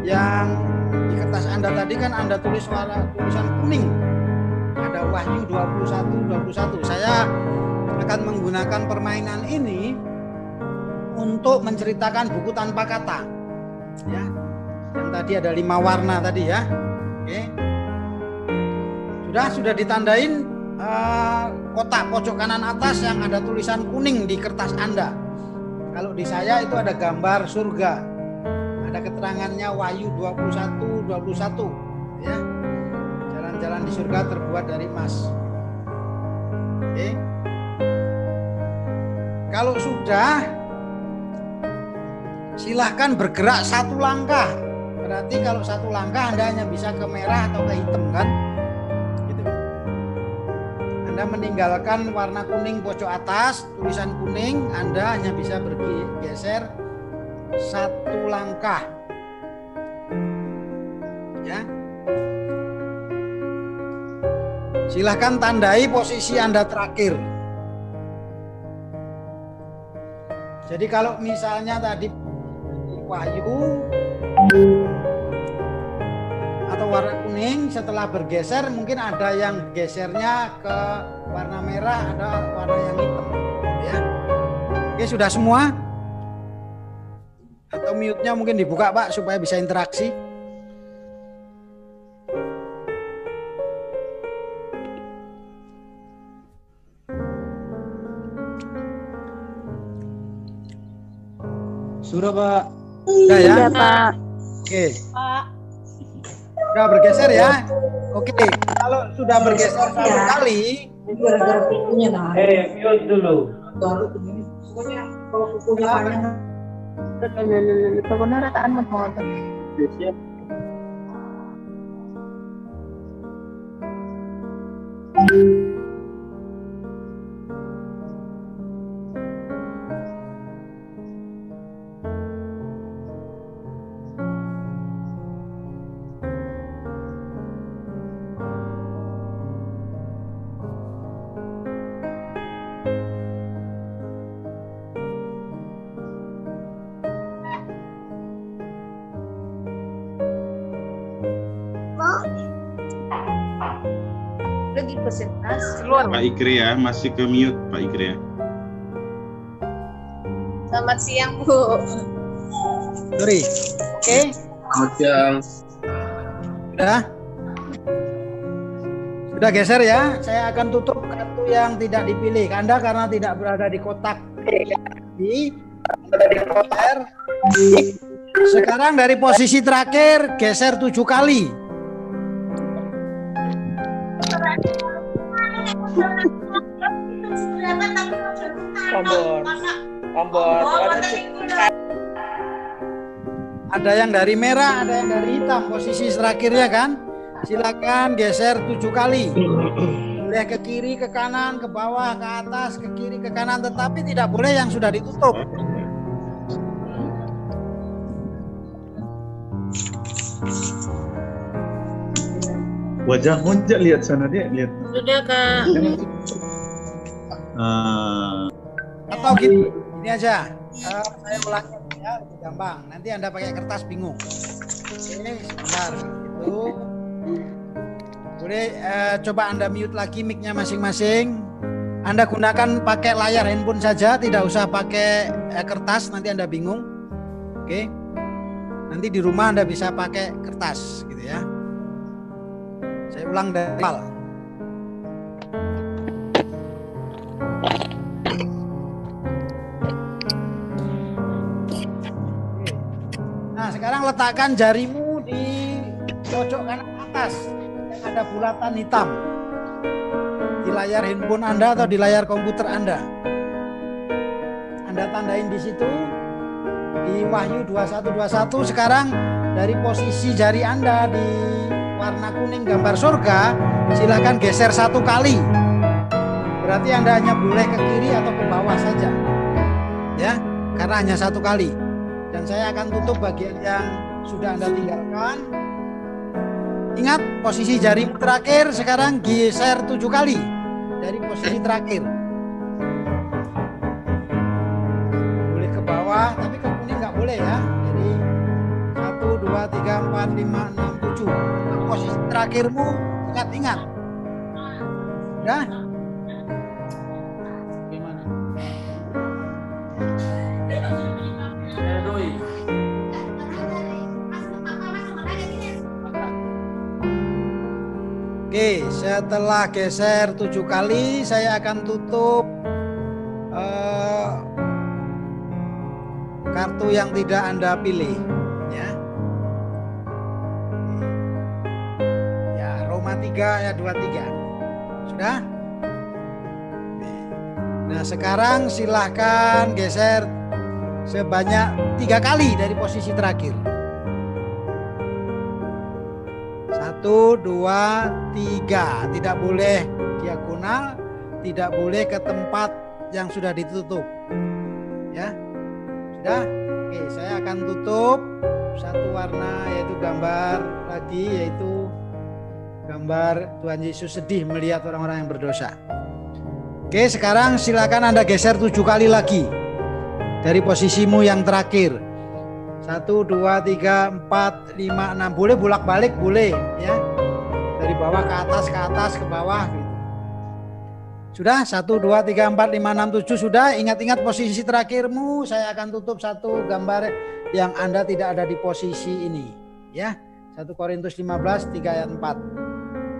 Yang di kertas Anda tadi kan Anda tulis tulisan kuning. Ada Wahyu 21. Saya akan menggunakan permainan ini untuk menceritakan buku tanpa kata. Ya. Yang tadi ada 5 warna tadi ya. Oke. Sudah ditandain kotak pojok kanan atas yang ada tulisan kuning di kertas Anda. Kalau di saya itu ada gambar surga. Ada keterangannya Wahyu 21 ya. Jalan-jalan di surga terbuat dari emas. Oke. Kalau sudah, silahkan bergerak 1 langkah. Berarti kalau 1 langkah Anda hanya bisa ke merah atau ke hitam kan? Anda meninggalkan warna kuning pojok atas, tulisan kuning, Anda hanya bisa bergeser 1 langkah. Ya. Silahkan tandai posisi Anda terakhir. Jadi kalau misalnya tadi Wahyu atau warna kuning, setelah bergeser mungkin ada yang gesernya ke warna merah, ada warna yang hitam ya. Oke, sudah semua? Atau mute-nya mungkin dibuka Pak supaya bisa interaksi. Sudah Pak. Sudah ya? Sudah Pak. Oke. Sudah bergeser ya. Oke, kalau sudah bergeser 1 kali, gara-gara kukunya nah. Mute dulu. Baru ini pokoknya kalau kukunya panjang. Pokoknya rataan mau. Lagi presentasi. Pak Ikri ya, masih ke mute Pak Ikri ya. Selamat siang Bu. sorry. Oke. Selamat siang. Sudah geser ya. Saya akan tutup kartu yang tidak dipilih. Anda karena tidak berada di kotak geser. Sekarang dari posisi terakhir geser 7 kali. Tombol. Ada yang dari merah, ada yang dari hitam. Posisi terakhirnya kan. Silakan geser 7 kali. Boleh ke kiri, ke kanan, ke bawah, ke atas, ke kiri, ke kanan, tetapi tidak boleh yang sudah ditutup. Wajah Monja lihat sana dia lihat. Sudah Kak. Atau gini, ini aja. Saya ulangi ya, lebih gampang. Nanti Anda pakai kertas bingung. Oke, sebentar. Itu. Boleh coba Anda mute lagi mic-nya masing-masing. Anda gunakan pakai layar handphone saja, tidak usah pakai kertas, nanti Anda bingung. Oke. Nanti di rumah Anda bisa pakai kertas gitu ya. Saya ulang dari awal. Nah, sekarang letakkan jarimu di pojok kanan atas yang ada bulatan hitam. Di layar handphone Anda atau di layar komputer Anda. Anda tandain di situ di Wahyu 21:21. Sekarang dari posisi jari Anda di warna kuning gambar surga, silakan geser 1 kali. Berarti Anda hanya boleh ke kiri atau ke bawah saja. Ya, karena hanya 1 kali. Dan saya akan tutup bagian yang sudah Anda tinggalkan. Ingat posisi jari terakhir, sekarang geser 7 kali dari posisi terakhir. Boleh ke bawah, tapi ke kuning nggak boleh ya. Jadi 1, 2, 3, 4, 5, 6, 7. Posisi terakhirmu ingat. Udah? Gimana? Oke, setelah geser 7 kali, saya akan tutup kartu yang tidak Anda pilih, ya. Ya, Roma 3 ayat 23. Sudah? Nah, sekarang silahkan geser sebanyak 3 kali dari posisi terakhir. 1, 2, 3. Tidak boleh diagonal, tidak boleh ke tempat yang sudah ditutup. Ya. Sudah? Oke, saya akan tutup satu warna, yaitu gambar lagi, yaitu gambar Tuhan Yesus sedih melihat orang-orang yang berdosa. Oke, sekarang silakan Anda geser 7 kali lagi dari posisimu yang terakhir. 1, 2, 3, 4, 5, 6. Boleh bolak-balik, boleh ya. Dari bawah ke atas, ke bawah gitu. Sudah? 1, 2, 3, 4, 5, 6, 7 sudah. Ingat-ingat posisi terakhirmu. Saya akan tutup satu gambar yang Anda tidak ada di posisi ini ya. 1 Korintus 15 3 ayat 4.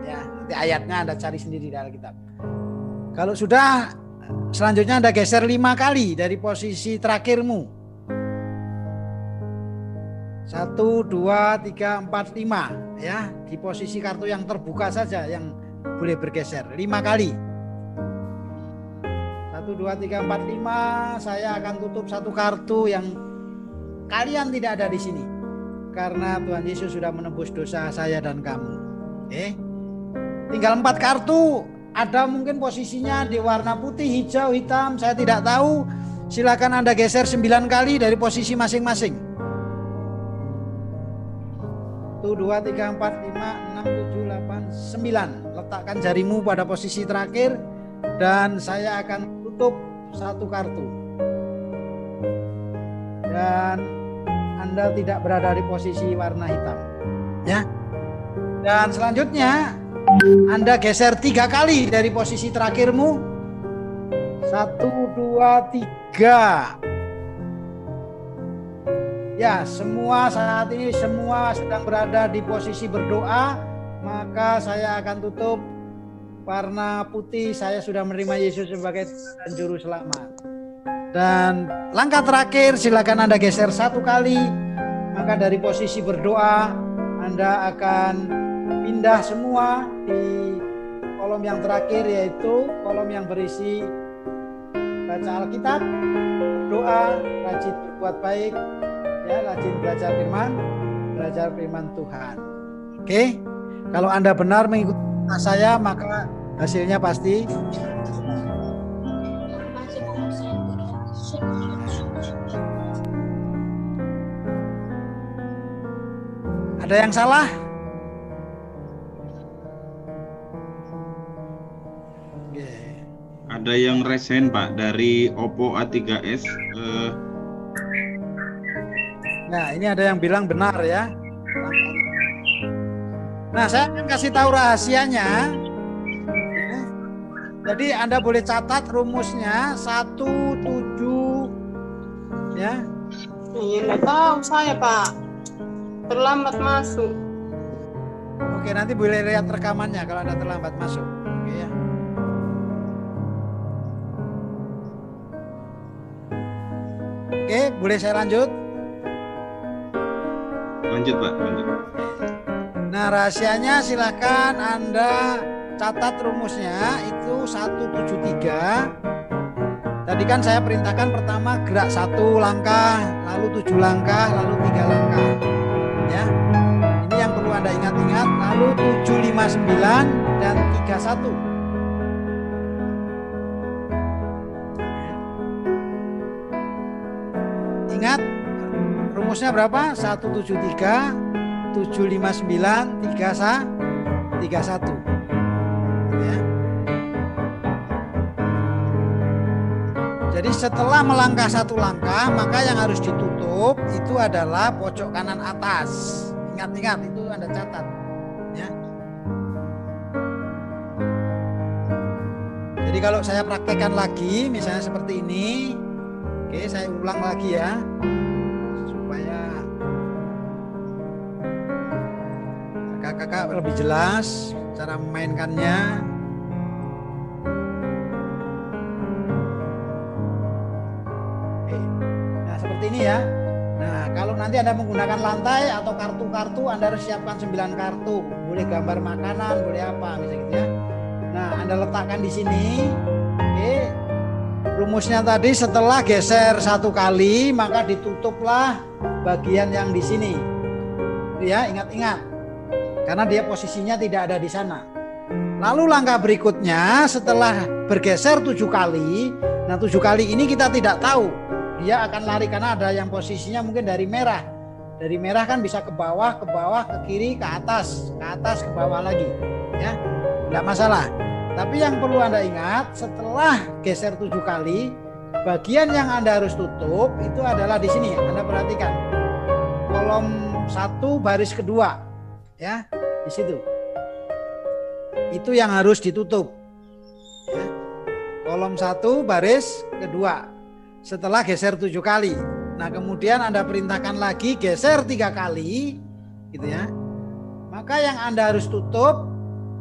Ya, nanti ayatnya Anda cari sendiri di Alkitab. Kalau sudah, selanjutnya Anda geser 5 kali dari posisi terakhirmu. 1, 2, 3, 4, 5 ya. Di posisi kartu yang terbuka saja yang boleh bergeser 5 kali. 1, 2, 3, 4, 5. Saya akan tutup satu kartu yang kalian tidak ada di sini. Karena Tuhan Yesus sudah menebus dosa saya dan kamu. Oke. Tinggal 4 kartu. Ada mungkin posisinya di warna putih, hijau, hitam. Saya tidak tahu. Silakan Anda geser 9 kali dari posisi masing-masing. 1, 2, 3, 4, 5, 6, 7, 8, 9. Letakkan jarimu pada posisi terakhir. Dan saya akan tutup satu kartu. Dan Anda tidak berada di posisi warna hitam ya. Dan selanjutnya Anda geser 3 kali dari posisi terakhirmu. 1, 2, 3. Ya, semua saat ini semua sedang berada di posisi berdoa. Maka saya akan tutup warna putih. Saya sudah menerima Yesus sebagai Tuhan dan Juru Selamat. Dan langkah terakhir silakan Anda geser 1 kali. Maka dari posisi berdoa Anda akan pindah semua di kolom yang terakhir, yaitu kolom yang berisi baca Alkitab, doa, rajin berbuat baik, ya, rajin belajar firman Tuhan. Oke, kalau Anda benar mengikuti saya maka hasilnya pasti. Ada yang salah? Ada yang resen Pak dari Oppo A3s. Nah, ini ada yang bilang benar ya. Nah, saya akan kasih tahu rahasianya. Jadi Anda boleh catat rumusnya 17 ya. Iya, nggak tahu saya Pak. Terlambat masuk. Oke, nanti boleh lihat rekamannya kalau Anda terlambat masuk. Oke ya. Oke, boleh saya lanjut? Lanjut Pak, lanjut. Nah, rahasianya silakan Anda catat rumusnya itu 173 Tadi kan saya perintahkan pertama gerak 1 langkah, lalu 7 langkah, lalu 3 langkah. Ya. Ini yang perlu Anda ingat-ingat, lalu 759 dan 31. Ingat rumusnya berapa? 173 759 31. Ya. Jadi setelah melangkah 1 langkah, maka yang harus ditutup itu adalah pojok kanan atas. Ingat-ingat, itu Anda catat. Ya. Jadi kalau saya praktekkan lagi, misalnya seperti ini, oke, saya ulang lagi ya, supaya kakak-kakak lebih jelas cara memainkannya. Oke. Nah, seperti ini ya. Nah, kalau nanti Anda menggunakan lantai atau kartu-kartu, Anda harus siapkan 9 kartu. Boleh gambar makanan, boleh apa, misalnya gitu ya. Nah, Anda letakkan di sini. Oke. Rumusnya tadi setelah geser 1 kali, maka ditutuplah bagian yang di sini. Ya, ingat-ingat. Karena dia posisinya tidak ada di sana. Lalu langkah berikutnya setelah bergeser 7 kali. Nah 7 kali ini kita tidak tahu dia akan lari karena ada yang posisinya mungkin dari merah. Dari merah kan bisa ke bawah, ke kiri, ke atas, ke bawah lagi. Ya, tidak masalah. Tapi yang perlu Anda ingat, setelah geser 7 kali, bagian yang Anda harus tutup itu adalah di sini. Anda perhatikan kolom 1 baris kedua. Ya, di situ. Itu yang harus ditutup. Ya. Kolom 1 baris kedua. Setelah geser 7 kali. Nah, kemudian Anda perintahkan lagi geser 3 kali, gitu ya. Maka yang Anda harus tutup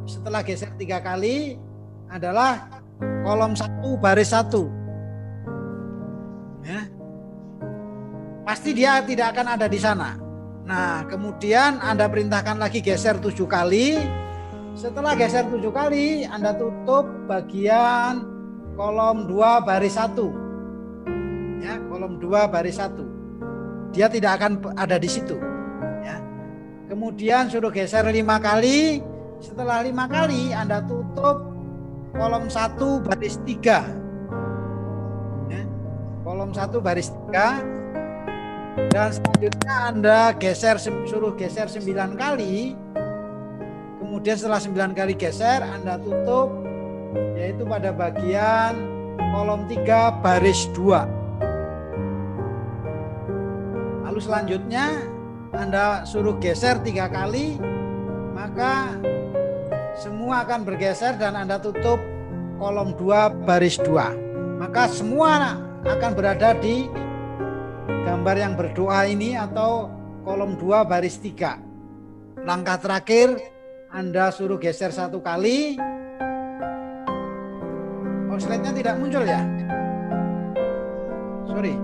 setelah geser 3 kali adalah kolom 1 baris 1. Ya. Pasti dia tidak akan ada di sana. Nah, kemudian Anda perintahkan lagi geser 7 kali. Setelah geser 7 kali, Anda tutup bagian kolom 2 baris 1. Ya, kolom 2 baris 1. Dia tidak akan ada di situ. Ya. Kemudian suruh geser 5 kali. Setelah 5 kali, Anda tutup kolom 1 baris 3. Ya. Kolom 1 baris 3. Dan selanjutnya Anda suruh geser 9 kali. Kemudian setelah 9 kali geser, Anda tutup yaitu pada bagian kolom 3 baris 2. Lalu selanjutnya Anda suruh geser 3 kali, maka semua akan bergeser dan Anda tutup kolom 2 baris 2. Maka semua akan berada di gambar yang berdoa ini atau kolom 2 baris 3. Langkah terakhir Anda suruh geser 1 kali. Oh, slide-nya tidak muncul ya? Sorry.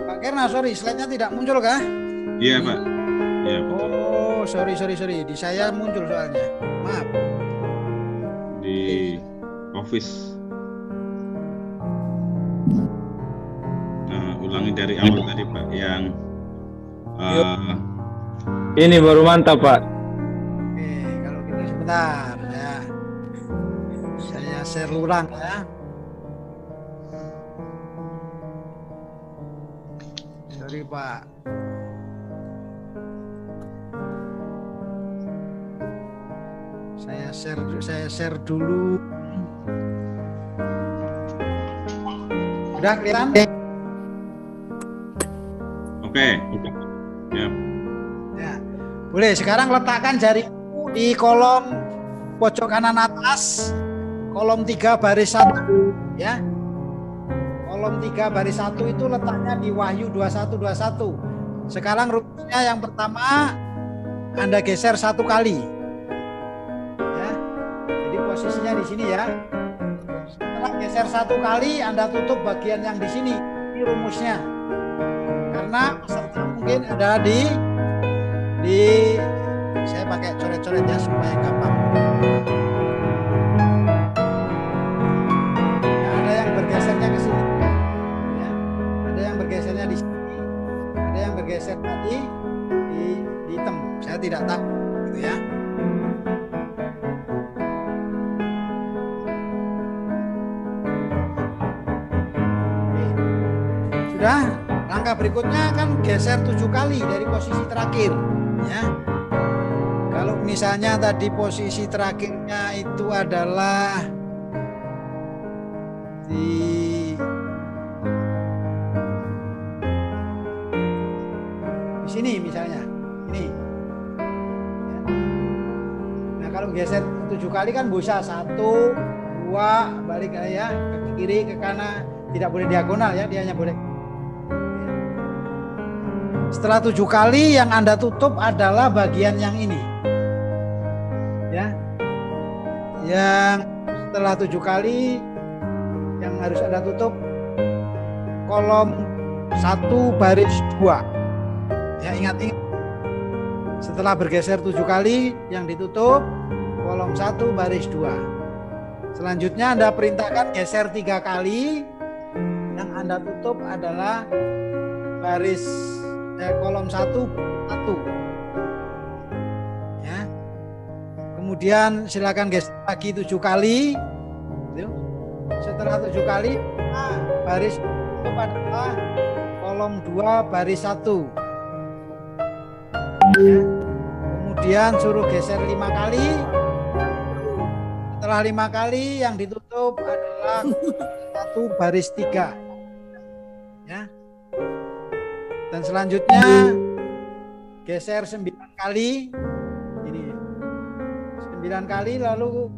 Pak Kerna, sorry, slide-nya tidak muncul kah? Iya, Pak. Iya, betul. Oh, sorry. Di saya muncul soalnya. Maaf. Di Office. Ulangi dari awal tadi, Pak, yang Ini baru mantap, Pak. Oke, kalau gitu sebentar ya. Saya share ulang ya. Sorry, Pak. Saya share dulu. Udah kelihatan? Oke. Ya. Ya. Boleh, sekarang letakkan jarimu di kolom pojok kanan atas, kolom 3 baris 1 ya. Kolom 3 baris 1 itu letaknya di Wahyu 21:21. Sekarang rumusnya yang pertama Anda geser 1 kali. Ya. Jadi posisinya di sini ya. Setelah geser 1 kali, Anda tutup bagian yang di sini. Ini rumusnya. Karena peserta mungkin ada di Saya pakai coret-coret ya supaya gampang. Nah, ada yang bergesernya ke sini, ya. Ada yang bergesernya di sini, ada yang bergeser tadi di hitam. Saya tidak tahu, gitu ya. Sudah, langkah berikutnya kan geser 7 kali dari posisi terakhir, ya. Kalau misalnya tadi posisi terakhirnya itu adalah di sini misalnya, ini. Ya. Nah, kalau geser 7 kali kan bisa 1, 2, balik ya ke kiri, ke kanan, tidak boleh diagonal ya, dia hanya boleh. Setelah 7 kali yang Anda tutup adalah bagian yang ini. Ya. Yang setelah 7 kali yang harus Anda tutup kolom 1 baris 2. Ya, ingat-ingat. Setelah bergeser 7 kali yang ditutup kolom 1 baris 2. Selanjutnya Anda perintahkan geser 3 kali. Yang Anda tutup adalah baris kolom 1 ya. Kemudian silakan geser lagi 7 kali. Setelah 7 kali baris itu adalah kolom 2 baris 1 ya. Kemudian suruh geser 5 kali. Setelah 5 kali yang ditutup adalah 1 baris 3 ya. Dan selanjutnya geser 9 kali. Ini 9 kali, lalu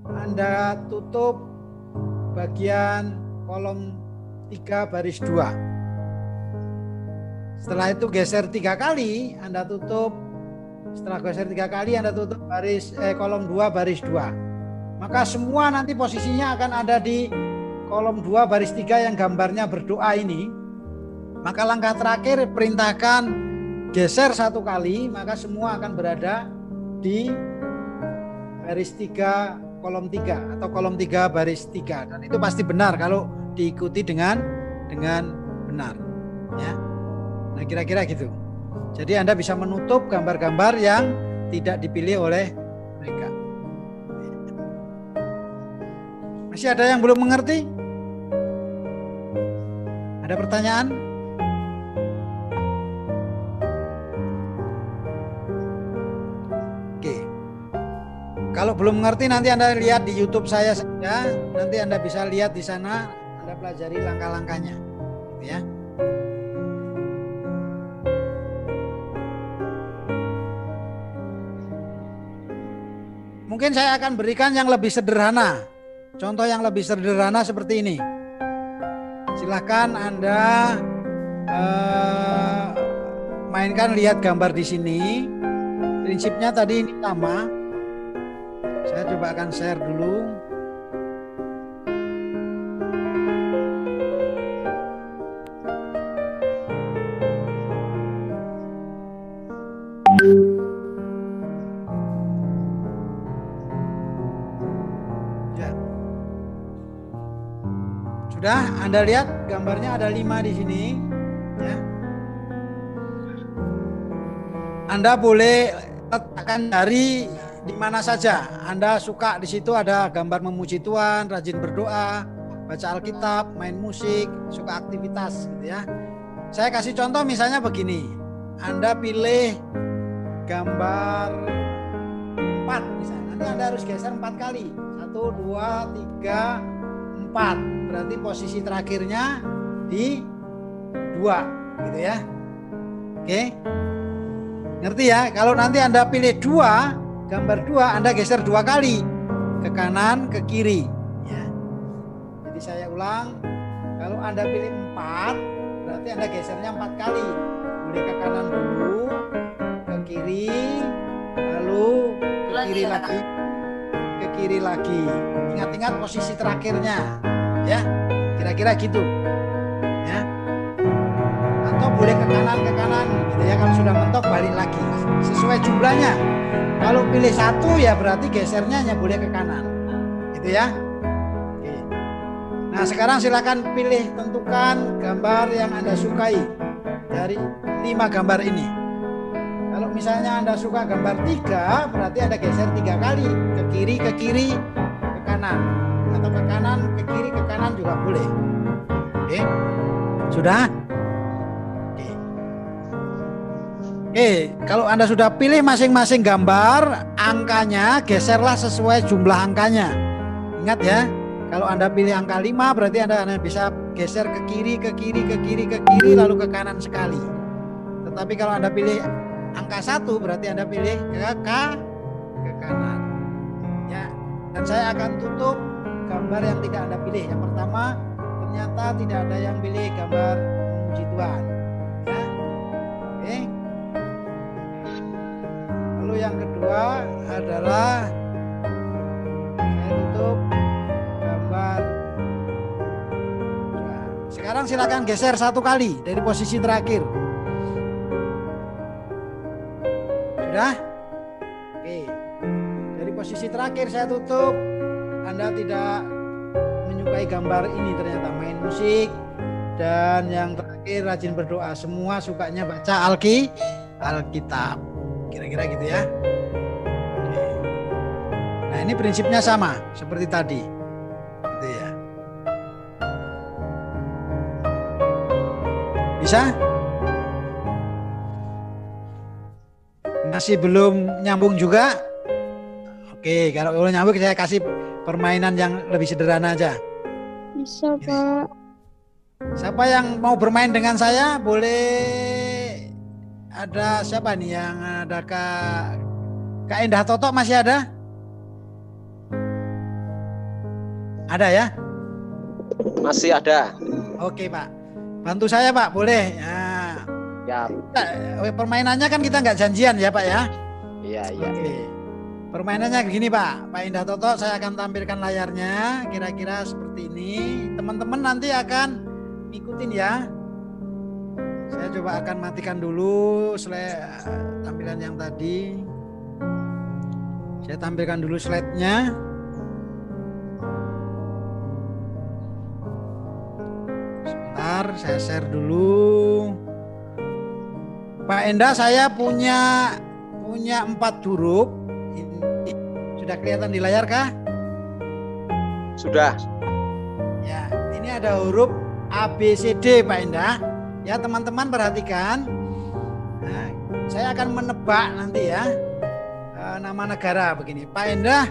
Anda tutup bagian kolom 3 baris 2. Setelah itu geser 3 kali, Anda tutup. Setelah geser 3 kali Anda tutup baris kolom 2 baris 2. Maka semua nanti posisinya akan ada di kolom 2 baris 3 yang gambarnya berdoa ini. Maka langkah terakhir perintahkan geser 1 kali, maka semua akan berada di baris 3 kolom 3 atau kolom 3 baris 3. Dan itu pasti benar kalau diikuti dengan benar ya. Nah, kira-kira gitu. Jadi Anda bisa menutup gambar-gambar yang tidak dipilih oleh mereka. Masih ada yang belum mengerti? Ada pertanyaan? Kalau belum mengerti nanti Anda lihat di YouTube saya saja, nanti Anda bisa lihat di sana, Anda pelajari langkah-langkahnya, gitu ya. Mungkin saya akan berikan yang lebih sederhana, contoh yang lebih sederhana seperti ini. Silahkan Anda mainkan, lihat gambar di sini. Prinsipnya tadi ini sama. Saya coba akan share dulu. Ya. Sudah, Anda lihat gambarnya ada 5 di sini. Ya. Anda boleh letakkan jari di mana saja Anda suka. Di situ ada gambar memuji Tuhan, rajin berdoa, baca Alkitab, main musik, suka aktivitas gitu ya. Saya kasih contoh misalnya begini. Anda pilih gambar 4 misalnya. Nanti Anda harus geser 4 kali. 1, 2, 3, 4. Berarti posisi terakhirnya di 2 gitu ya. Oke. Ngerti ya? Kalau nanti Anda pilih 2, gambar 2, Anda geser 2 kali ke kanan, ke kiri ya. Jadi saya ulang, kalau Anda pilih 4 berarti Anda gesernya 4 kali. Boleh ke kanan dulu, ke kiri, lalu ke kiri lagi, ke kiri lagi. Ingat-ingat posisi terakhirnya ya. Kira-kira gitu ya. Atau atau boleh ke kanan gitu ya. Kalau sudah mentok balik lagi sesuai jumlahnya. Kalau pilih 1 ya berarti gesernya hanya boleh ke kanan gitu ya. Oke. Nah sekarang silakan pilih, tentukan gambar yang Anda sukai dari 5 gambar ini. Kalau misalnya Anda suka gambar 3, berarti Anda geser 3 kali, ke kiri, ke kanan, atau ke kanan, ke kiri, ke kanan juga boleh. Oke, sudah? Oke, kalau Anda sudah pilih masing-masing gambar, angkanya geserlah sesuai jumlah angkanya. Ingat ya, kalau Anda pilih angka 5, berarti Anda bisa geser ke kiri, lalu ke kanan sekali. Tetapi kalau Anda pilih angka 1, berarti Anda pilih ke kanan. Ya, dan saya akan tutup gambar yang tidak Anda pilih. Yang pertama, ternyata tidak ada yang pilih gambar memuji Tuhan. Ya. Oke. Lalu yang kedua adalah saya tutup gambar. Nah, sekarang silakan geser 1 kali dari posisi terakhir. Sudah? Oke. Dari posisi terakhir saya tutup. Anda tidak menyukai gambar ini ternyata, main musik, dan yang terakhir rajin berdoa. Semua sukanya baca Alkitab. Kira-kira gitu ya. Oke. Nah ini prinsipnya sama seperti tadi. Gitu ya. Bisa? Masih belum nyambung juga? Oke, kalau belum nyambung saya kasih permainan yang lebih sederhana aja. Bisa, Pak. Siapa yang mau bermain dengan saya? Boleh. Ada siapa nih yang ada Kak Endah Toto masih ada? Ada ya? Masih ada. Oke Pak. Bantu saya Pak, boleh? Ya. Permainannya kan kita nggak janjian ya Pak ya? Iya. Oke. Permainannya begini Pak. Pak Endah Toto saya akan tampilkan layarnya. Kira-kira seperti ini. Teman-teman nanti akan ikutin ya. Saya coba akan matikan dulu tampilan yang tadi. Saya tampilkan dulu slide-nya. Sebentar, saya share dulu. Pak Endah, saya punya 4 huruf. Ini sudah kelihatan di layar kah? Sudah. Ya, ini ada huruf A, B, C, D Pak Endah. Ya teman-teman perhatikan. Nah, saya akan menebak nanti ya nama negara begini. Pak Endah,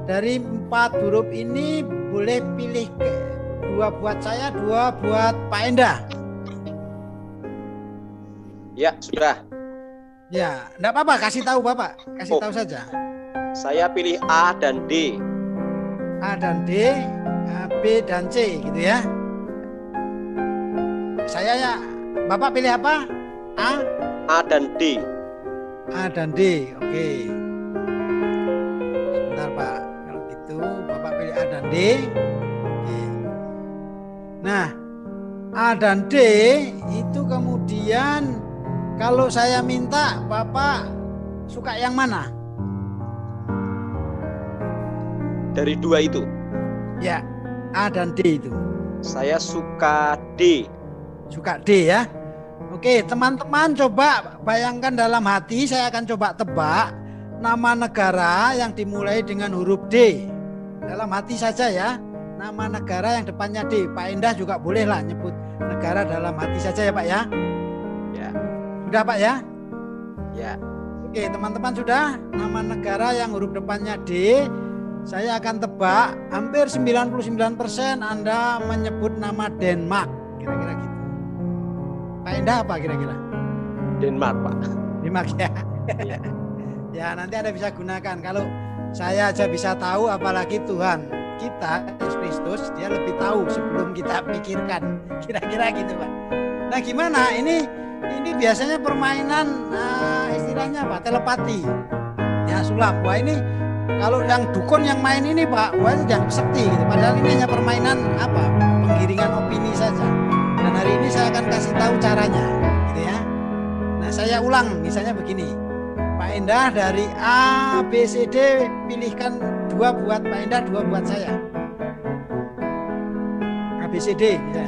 dari 4 huruf ini boleh pilih 2 buat saya, 2 buat Pak Endah. Ya, sudah. Ya, enggak apa-apa, kasih tahu Bapak, kasih tahu saja. Saya pilih A dan D. A dan D, B dan C gitu ya. Saya ya, Bapak pilih apa? A dan D. A dan D, oke. Sebentar Pak, kalau gitu Bapak pilih A dan D. Oke. Nah, A dan D itu kemudian kalau saya minta Bapak suka yang mana? Dari 2 itu? Ya, A dan D itu. Saya suka D. Suka D ya. Oke, teman-teman coba bayangkan dalam hati, saya akan coba tebak nama negara yang dimulai dengan huruf D. Dalam hati saja ya. Nama negara yang depannya D. Pak Endah juga bolehlah nyebut negara dalam hati saja ya Pak ya. Ya. Sudah Pak ya? Ya. Oke, teman-teman sudah. Nama negara yang huruf depannya D. Saya akan tebak hampir 99% Anda menyebut nama Denmark. Kira-kira gitu. Pak Endah apa kira-kira? Denmark, Pak. Denmark ya. Ya. Ya nanti Anda bisa gunakan. Kalau saya aja bisa tahu, apalagi Tuhan kita Yesus Kristus, dia lebih tahu sebelum kita pikirkan. Kira-kira gitu Pak. Nah gimana? Ini biasanya permainan istilahnya apa? Telepati. Ya sulap. Wah ini kalau yang dukun yang main ini Pak, wah itu yang sekti gitu. Padahal ini hanya permainan apa? Penggiringan opini saja. Dan hari ini saya akan kasih tahu caranya. saya ulang, misalnya begini. Pak Endah dari A, B, C, D, pilihkan 2 buat Pak Endah, 2 buat saya. A, B, C, D. Ya.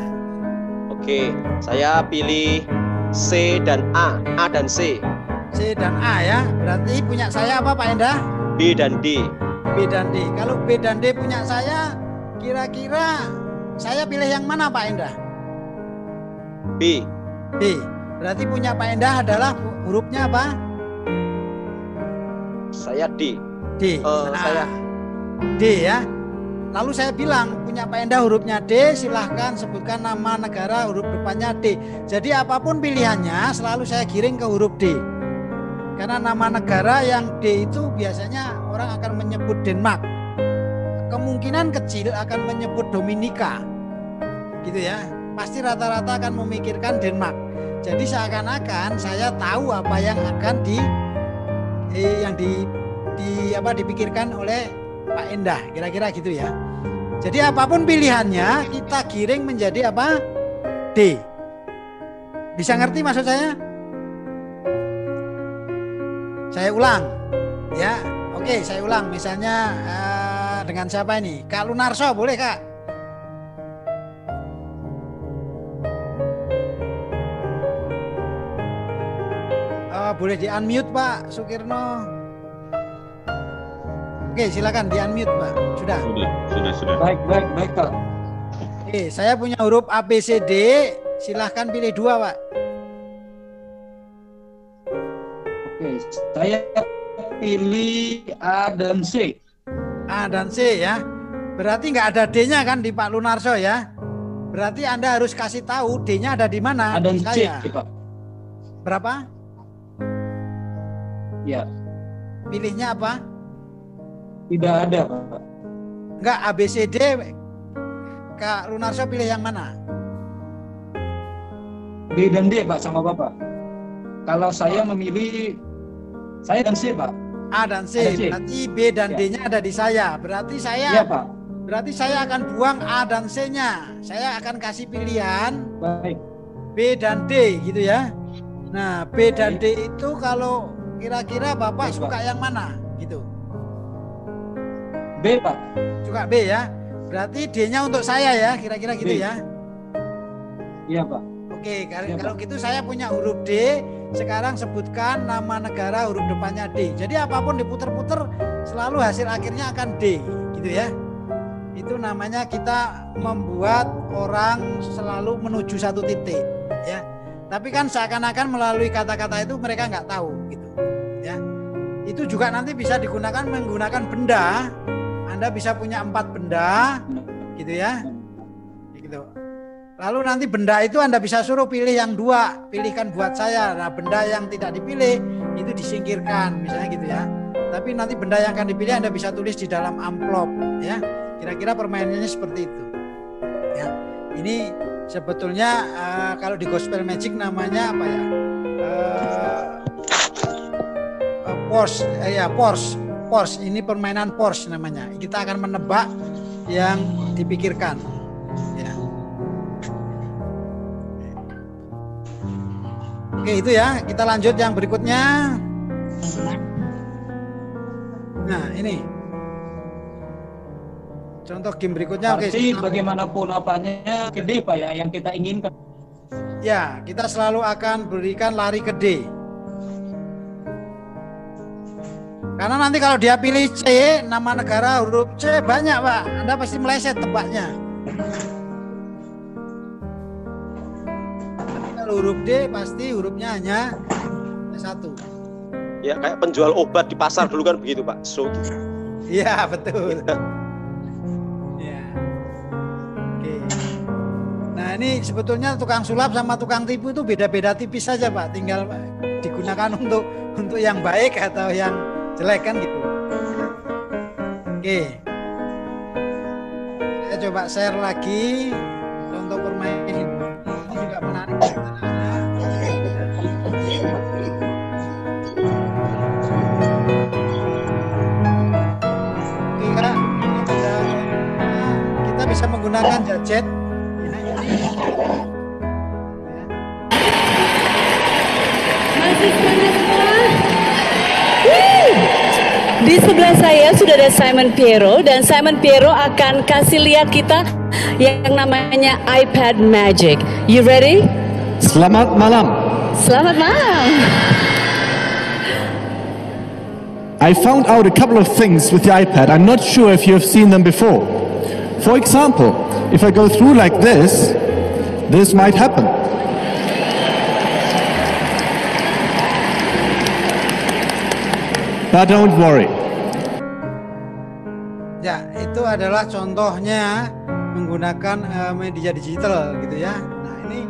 Oke, saya pilih C dan A dan C. C dan A ya. Berarti punya saya apa Pak Endah? B dan D. B dan D. Kalau B dan D punya saya, kira-kira saya pilih yang mana Pak Endah? B. D. Berarti punya Pak Endah adalah hurufnya apa? Saya D. D. Saya D ya. Lalu saya bilang punya Pak Endah hurufnya D, silahkan sebutkan nama negara huruf depannya D. Jadi apapun pilihannya selalu saya giring ke huruf D. Karena nama negara yang D itu biasanya orang akan menyebut Denmark. Kemungkinan kecil akan menyebut Dominika. Gitu ya. Pasti rata-rata akan memikirkan Denmark. Jadi seakan-akan saya tahu apa yang akan dipikirkan oleh Pak Endah, kira-kira gitu ya. Jadi apapun pilihannya kita giring menjadi apa? D. Bisa ngerti maksud saya? Saya ulang, ya. Oke, saya ulang. Misalnya dengan siapa ini? Kak Lunarso, boleh Kak? Boleh di unmute Pak Sukirno. Oke, silakan di unmute Pak. Sudah. Sudah. Baik Pak. Oke, saya punya huruf A, B, C, D. Silahkan pilih 2 Pak. Oke, saya pilih A dan C. A dan C ya. Berarti nggak ada D-nya kan di Pak Lunarso ya. Berarti Anda harus kasih tahu D-nya ada di mana. A dan di C, saya. Pak. Berapa? Ya, Pilihnya apa? tidak ada, Pak. Enggak, A, B, C, D. Kak Lunarso pilih yang mana? B dan D, Pak, sama Bapak. Kalau saya memilih saya dan C, Pak. A dan C. Ada C. Berarti B dan Ya. D-nya ada di saya. Berarti saya Iya, Pak. Berarti saya akan buang A dan C-nya. Saya akan kasih pilihan Baik. B dan D gitu ya. Nah, B dan D itu kalau kira-kira Bapak Baik, suka Pak. yang mana gitu? B, Pak. Suka B ya. Berarti D-nya untuk saya ya, kira-kira gitu B. ya. Iya, Pak. Oke, Iya, kalau Pak. gitu saya punya huruf D. Sekarang sebutkan nama negara huruf depannya D. Jadi apapun diputer-puter selalu hasil akhirnya akan D, gitu ya. Itu namanya kita membuat orang selalu menuju satu titik, ya. Tapi kan seakan-akan melalui kata-kata itu mereka nggak tahu, gitu, ya. Itu juga nanti bisa digunakan menggunakan benda. Anda bisa punya 4 benda, gitu ya. Gitu. Lalu nanti benda itu Anda bisa suruh pilih yang 2, pilihkan buat saya. Nah, benda yang tidak dipilih itu disingkirkan, misalnya gitu ya. Tapi nanti benda yang akan dipilih Anda bisa tulis di dalam amplop, ya. Kira-kira permainannya seperti itu. Ya, ini sebetulnya kalau di Gospel Magic namanya apa ya? Pors. Ini permainan pors namanya. Kita akan menebak yang dipikirkan. Ya. Oke, itu ya. Kita lanjut yang berikutnya. Nah, ini contoh game berikutnya. Berarti bagaimanapun apanya gede, Pak, ya, yang kita inginkan. Ya, kita selalu akan berikan lari ke D. Karena nanti kalau dia pilih C, nama negara huruf C banyak, Pak. Anda pasti meleset tebaknya. Kalau huruf D pasti hurufnya hanya 1. Ya kayak penjual obat di pasar dulu kan begitu, Pak. Iya, betul. Ya. Oke. Nah, ini sebetulnya tukang sulap sama tukang tipu itu beda-beda tipis saja, Pak. Tinggal digunakan untuk yang baik atau yang jelek kan gitu. Oke. Saya coba share lagi contoh permainan ini juga menarik. Kita bisa menggunakan gadget. Masih Di sebelah saya sudah ada Simon Piero, dan Simon Piero akan kasih lihat kita yang namanya iPad Magic. You ready? Selamat malam. Selamat malam. I found out a couple of things with the iPad. I'm not sure if you have seen them before. For example, if I go through like this might happen. But don't worry. Ya, itu adalah contohnya menggunakan media digital gitu ya. Nah, ini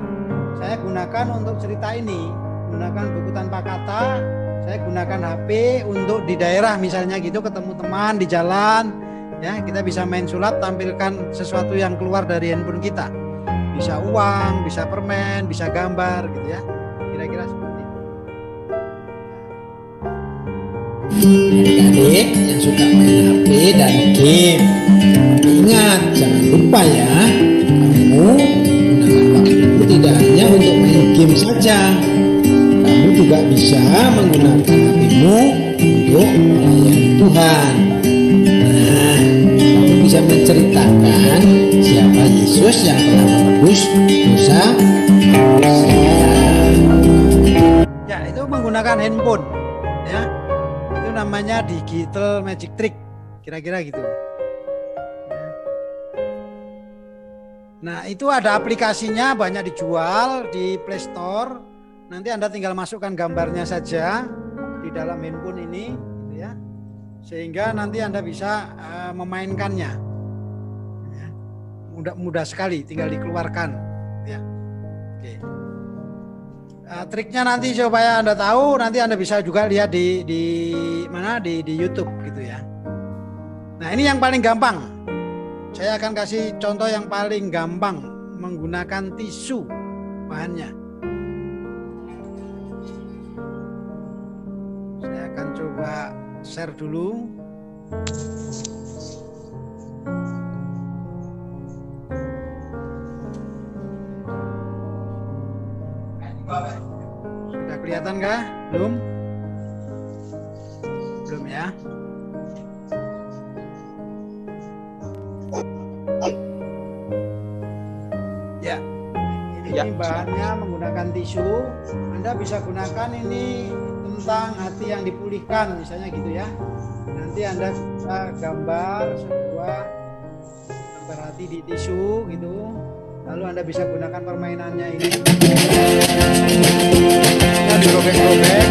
saya gunakan untuk cerita ini, gunakan buku tanpa kata. Saya gunakan HP untuk di daerah misalnya gitu, ketemu teman di jalan, ya kita bisa main sulap, tampilkan sesuatu yang keluar dari handphone kita. Bisa uang, bisa permen, bisa gambar gitu ya. Kira-kira seperti itu. Adik-adik yang suka main HP dan game, ingat jangan lupa ya, kamu gunakan waktu tidak hanya untuk main game saja. Kamu juga bisa menggunakan HP-mu untuk melayani Tuhan. Nah, kamu bisa menceritakan siapa Yesus yang telah menebus dosa manusia. Ya, itu menggunakan handphone, ya. Itu namanya digital magic trick, kira-kira gitu. Nah, itu ada aplikasinya, banyak dijual di Play Store. Nanti Anda tinggal masukkan gambarnya saja di dalam handphone ini, gitu ya. Sehingga nanti Anda bisa memainkannya. Ya. Mudah sekali, tinggal dikeluarkan. Ya. Oke. Triknya nanti supaya Anda tahu, nanti Anda bisa juga lihat di mana di YouTube gitu ya. Nah, ini yang paling gampang. Saya akan kasih contoh yang paling gampang menggunakan tisu bahannya. Saya akan coba share dulu. Sudah kelihatan kah? Belum? Belum ya? Ya, ini bahannya menggunakan tisu. Anda bisa gunakan ini tentang hati yang dipulihkan misalnya gitu ya. Nanti Anda bisa gambar sebuah gambar hati di tisu gitu. Lalu Anda bisa gunakan permainannya ini. Kita dirobek-robek.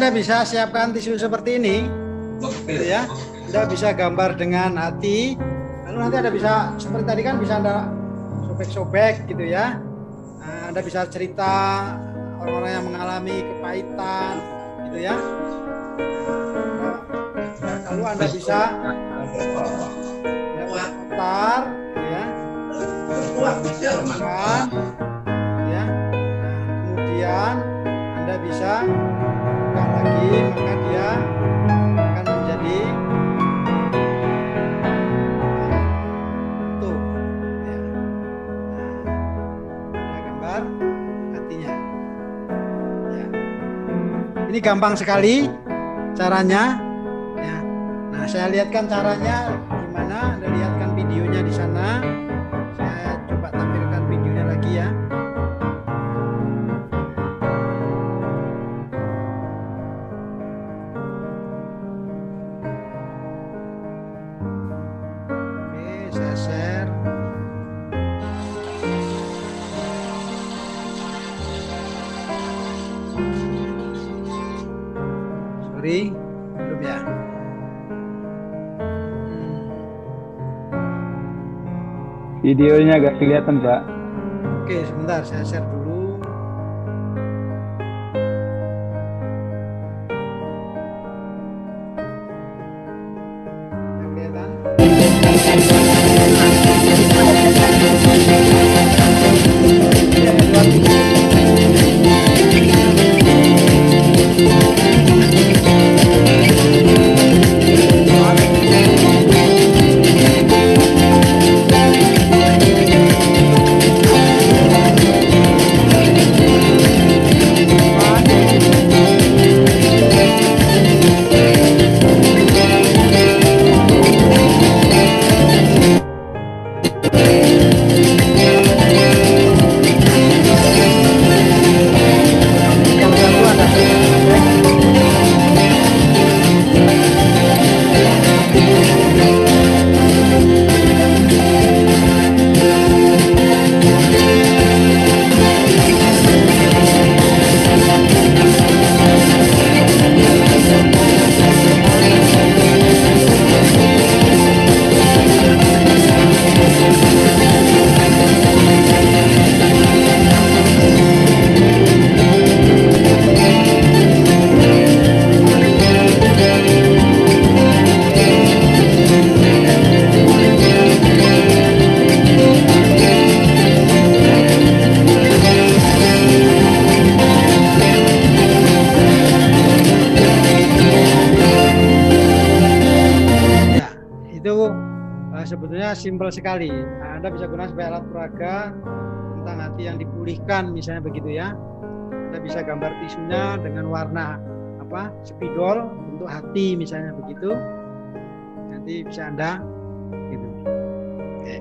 Bisa siapkan tisu seperti ini, gitu ya. Anda bisa gambar dengan hati, lalu nanti Anda bisa seperti tadi kan bisa Anda sobek-sobek gitu ya. Nah, Anda bisa cerita orang-orang yang mengalami kepahitan, gitu ya. Nah, lalu Anda bisa putar, gitu ya. Nah, kemudian Anda bisa lagi, maka dia akan menjadi tuh ya. Nah, gambar hatinya ya. Ini gampang sekali caranya ya. Nah, saya lihatkan caranya gimana, Anda lihatkan videonya di sana Sorry, belum ya. Videonya agak kelihatan, Pak. Oke, sebentar saya share dulu. Kelihatan? Sebetulnya simpel sekali. Nah, Anda bisa gunakan sebagai alat peraga tentang hati yang dipulihkan, misalnya begitu ya. Anda bisa gambar tisunya dengan warna spidol untuk hati, misalnya begitu. Nanti bisa Anda gitu. Oke.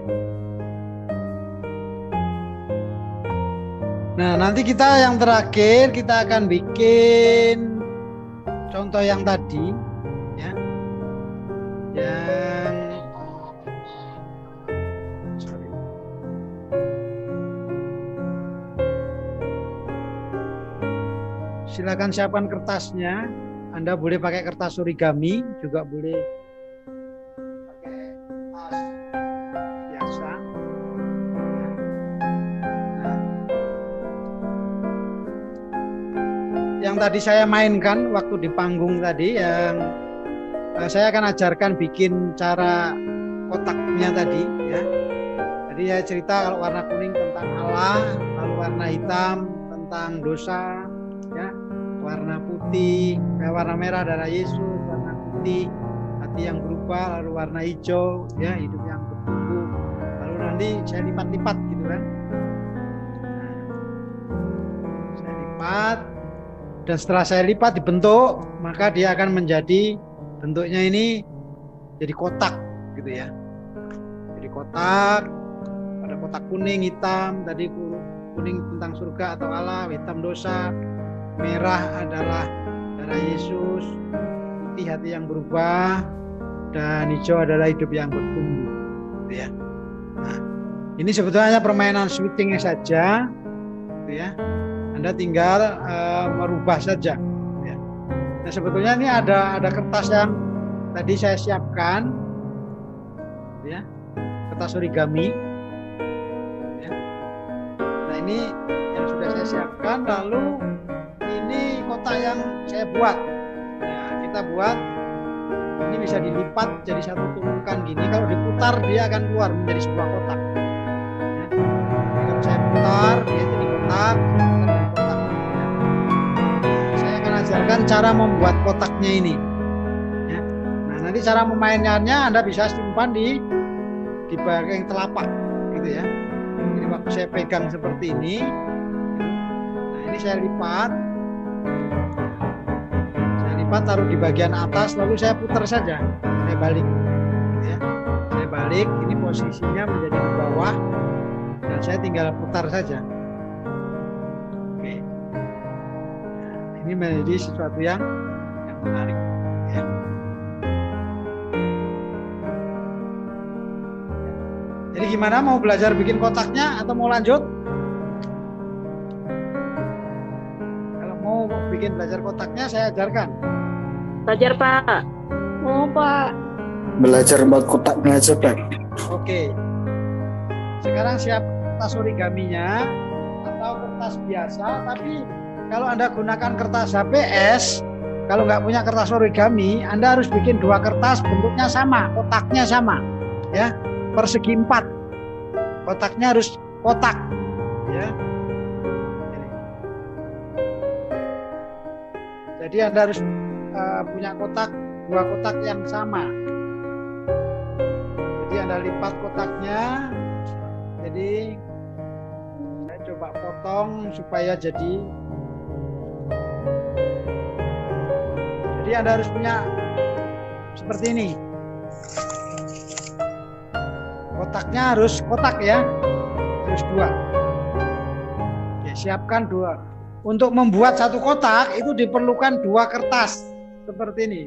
Nah, nanti kita yang terakhir kita akan bikin contoh yang tadi ya. Silakan siapkan kertasnya. Anda boleh pakai kertas origami, juga boleh pakai kertas biasa. Nah, yang tadi saya mainkan waktu di panggung tadi, yang saya akan ajarkan bikin cara kotaknya tadi ya. Jadi saya cerita kalau warna kuning tentang Allah, lalu warna hitam tentang dosa ya. Warna putih, warna merah darah Yesus, warna putih hati yang berubah, lalu warna hijau ya hidup yang bertumbuh, lalu nanti saya lipat-lipat gitu kan. Saya lipat, dan setelah saya lipat dibentuk, maka dia akan menjadi bentuknya ini jadi kotak gitu ya. Jadi kotak, ada kotak kuning, hitam, tadi kuning tentang surga atau Allah, hitam dosa, merah adalah darah Yesus, putih hati yang berubah, dan hijau adalah hidup yang bertumbuh gitu ya. Nah, ini sebetulnya permainan switching saja gitu ya. Anda tinggal merubah saja gitu ya. Nah, sebetulnya ini ada kertas yang tadi saya siapkan gitu ya. Kertas origami gitu ya. Nah, ini yang sudah saya siapkan, lalu ini kotak yang saya buat. Nah, kita buat ini bisa dilipat jadi satu tumpukan gini. Kalau diputar dia akan keluar menjadi sebuah kotak. Ya. Jadi kalau saya putar dia jadi kotak. Ya. Saya akan ajarkan cara membuat kotaknya ini. Ya. Nah, nanti cara memainkannya Anda bisa simpan di bagian telapak, gitu ya. Jadi waktu saya pegang seperti ini, nah ini saya lipat. Taruh di bagian atas, lalu saya putar saja, saya balik gitu ya. Saya balik, ini posisinya menjadi di bawah dan saya tinggal putar saja. Oke. Nah, ini menjadi sesuatu yang menarik ya. Jadi gimana, mau belajar bikin kotaknya atau mau lanjut? Kalau mau bikin belajar kotaknya saya ajarkan. Belajar, Pak. Mau, Pak. Belajar buat kotaknya aja, Pak. Oke. Sekarang siap kertas origaminya atau kertas biasa, tapi kalau Anda gunakan kertas HPS, kalau nggak punya kertas origami, Anda harus bikin 2 kertas bentuknya sama, kotaknya sama, ya, persegi 4. Kotaknya harus kotak, ya. Jadi Anda harus punya kotak, 2 kotak yang sama. Jadi Anda lipat kotaknya. Jadi saya coba potong supaya jadi Anda harus punya seperti ini. Kotaknya harus kotak ya, harus 2. Oke, siapkan 2. Untuk membuat 1 kotak itu diperlukan 2 kertas seperti ini.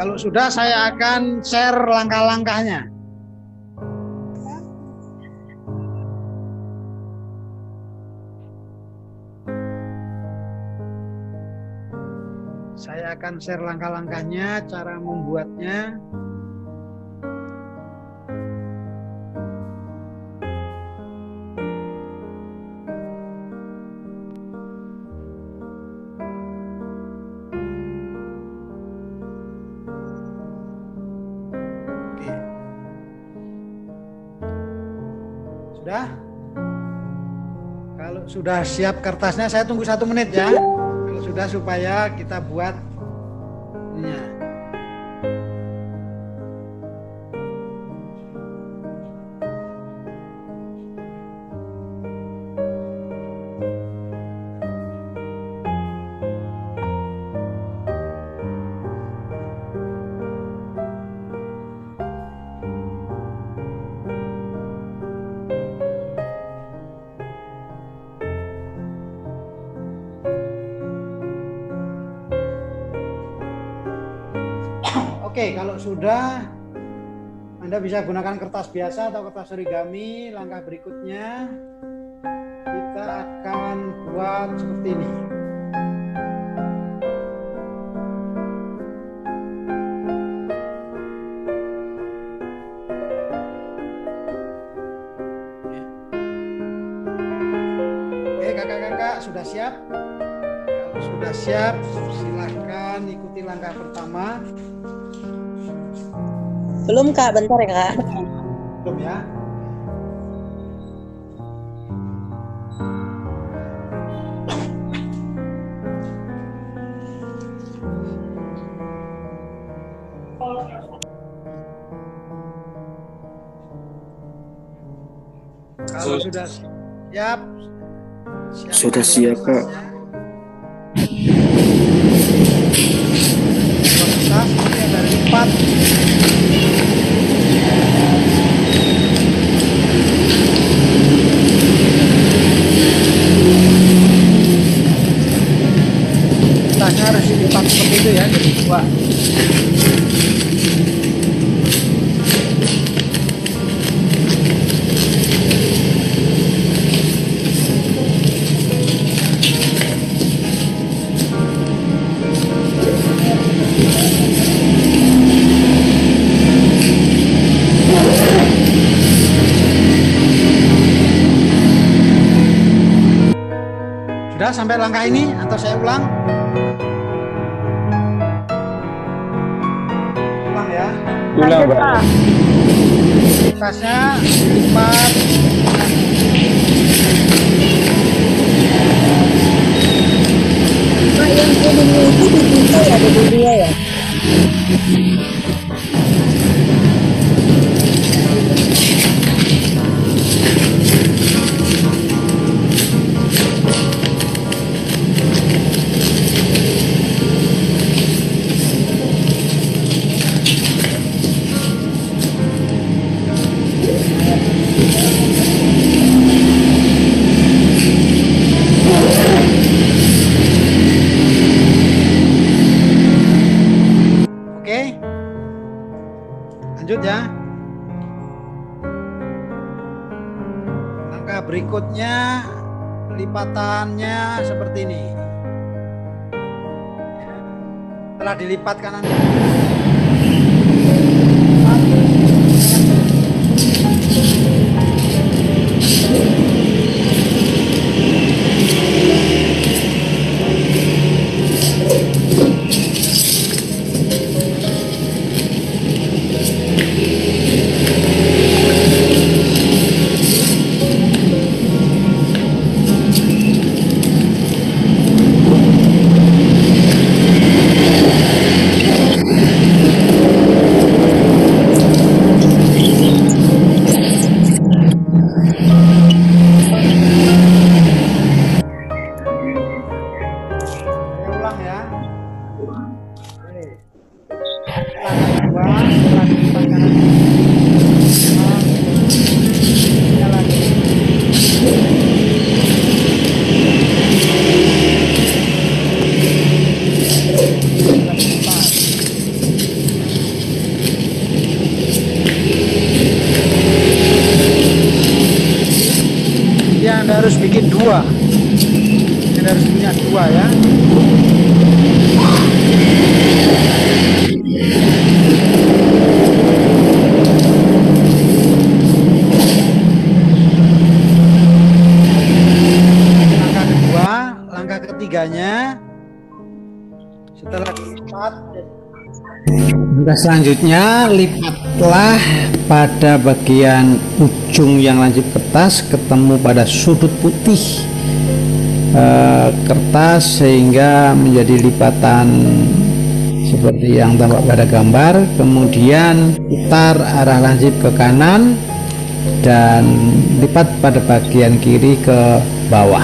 Kalau sudah, saya akan share langkah-langkahnya. Saya akan share langkah-langkahnya, cara membuatnya. Oke. Sudah? Kalau sudah siap kertasnya, saya tunggu 1 menit ya. Sudah, supaya kita buat ininya. Oke, kalau sudah, Anda bisa gunakan kertas biasa atau kertas origami. Langkah berikutnya, kita akan buat seperti ini. Oke, kakak-kakak sudah siap? Kalau sudah siap, silahkan ikuti langkah pertama. Belum Kak, bentar ya Kak. Belum ya. Kalau sudah siap, Sudah siap, Kak. Dari 4. Tasnya harus dilipat seperti itu ya, jadi 2. Sudah sampai langkah ini atau saya ulang? Ulang ya. Ulang, Pak. Tasnya lipat. Pak, yang kuningnya itu dibuka ya, ada dunia ya? Lanjut ya. Langkah berikutnya lipatannya seperti ini. Setelah dilipat kanan Anda harus bikin dua. Anda harus punya dua ya. Langkah kedua, langkah ketiganya setelah dilipat. Langkah selanjutnya, lipatlah pada bagian ujung yang lancip kertas ketemu pada sudut putih kertas sehingga menjadi lipatan seperti yang tampak pada gambar. Kemudian putar arah lancip ke kanan dan lipat pada bagian kiri ke bawah.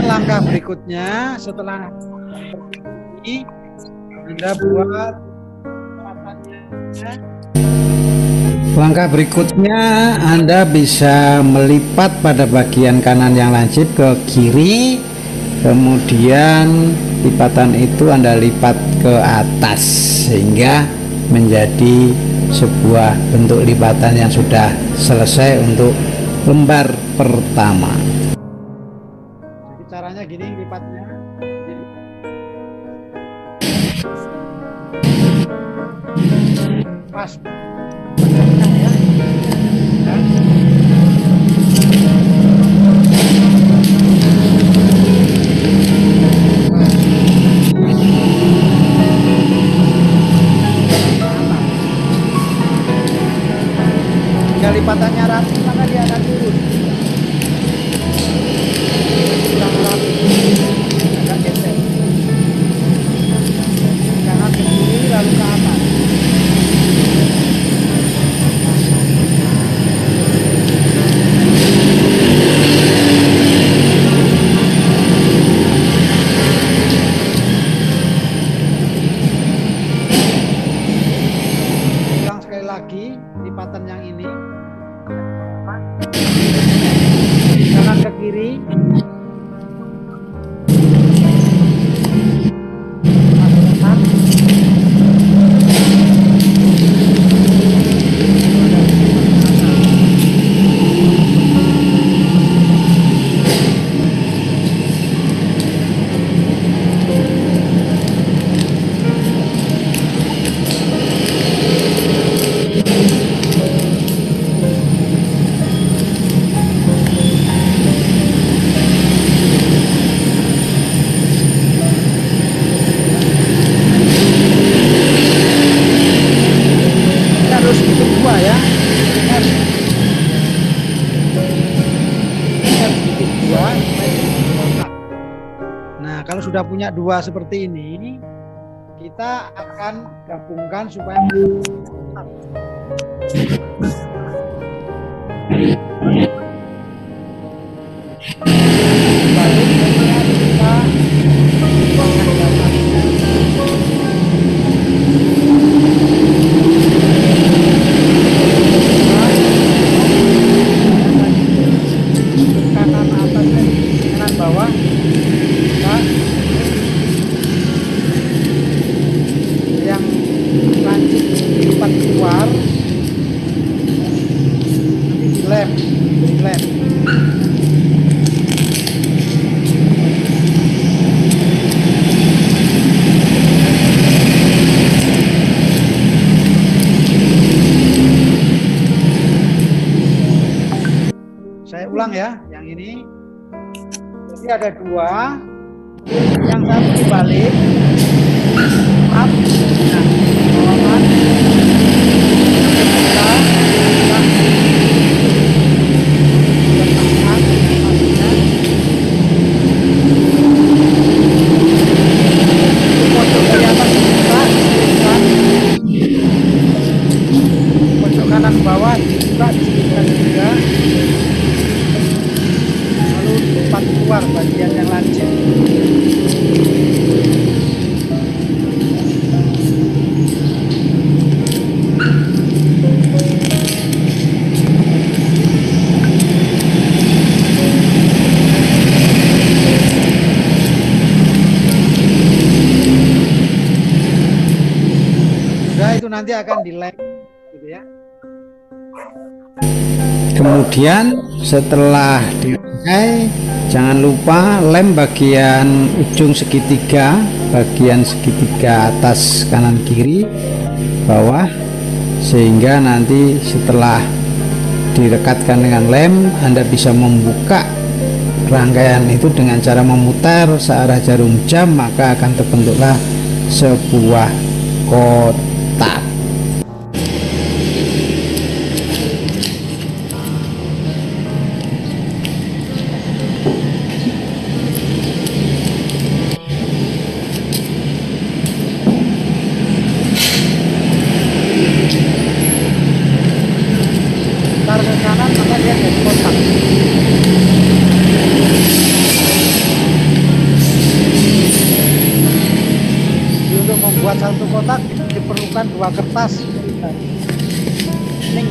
Langkah berikutnya setelah ini Anda buat langkah berikutnya Anda bisa melipat pada bagian kanan yang lancip ke kiri, kemudian lipatan itu Anda lipat ke atas sehingga menjadi sebuah bentuk lipatan yang sudah selesai untuk lembar pertama. Caranya gini lipatnya. Pas. Jika lipatannya rapi maka dia akan turun. Agak geser kanan ke kiri lalu ke atas. Ulang sekali lagi lipatan yang ini kanan ke kiri. sudah punya 2 seperti ini, kita akan gabungkan supaya kanan atas dan kanan bawah kita yang lancip lipat keluar nanti dilem. Saya ulang ya, yang ini. Jadi ada 2, yang satu dibalik, up, nah, bawakan, pojok dari atas dibuka, pojok kanan bawah dibuka, disebutkan juga. Lipat keluar bagian yang lancip. Sudah, itu nanti akan dilem gitu ya. Kemudian setelah dirangkai, jangan lupa lem bagian ujung segitiga, bagian segitiga atas kanan kiri bawah, sehingga nanti setelah direkatkan dengan lem Anda bisa membuka rangkaian itu dengan cara memutar searah jarum jam, maka akan terbentuklah sebuah kotak. Ke kanan maka dia jadi kotak. Jadi untuk membuat satu kotak diperlukan 2 kertas kuning.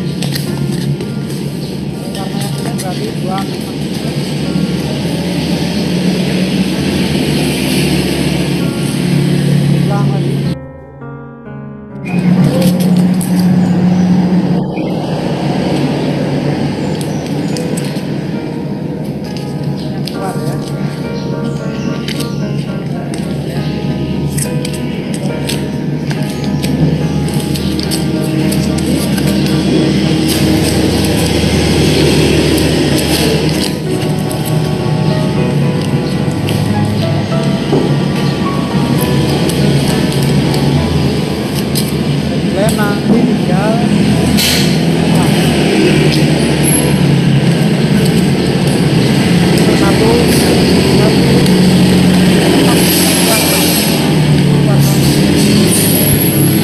Warnanya kuning berarti 2. Ulang lagi. Nanti tinggal satu. Nah,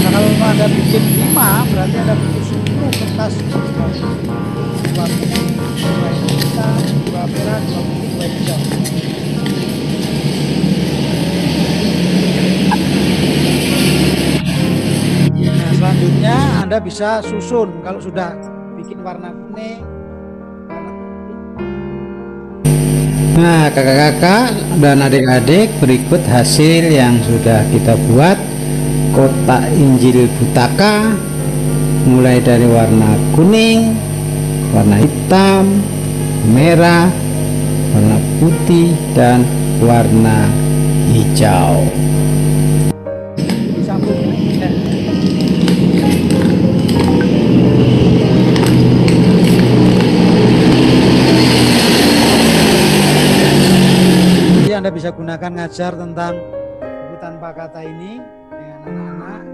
kalau Anda bikin 5 berarti Anda butuh 10 kertas. 2 kuning, 2 hitam, 2 merah, 2 putih, 2 hijau. Selanjutnya Anda bisa susun kalau sudah bikin warna kuning. Nah, kakak-kakak dan adik-adik, berikut hasil yang sudah kita buat. Kotak Injil Putaka mulai dari warna kuning, warna hitam, merah, warna putih, dan warna hijau. Anda bisa gunakan ngajar tentang buku tanpa kata ini dengan anak-anak.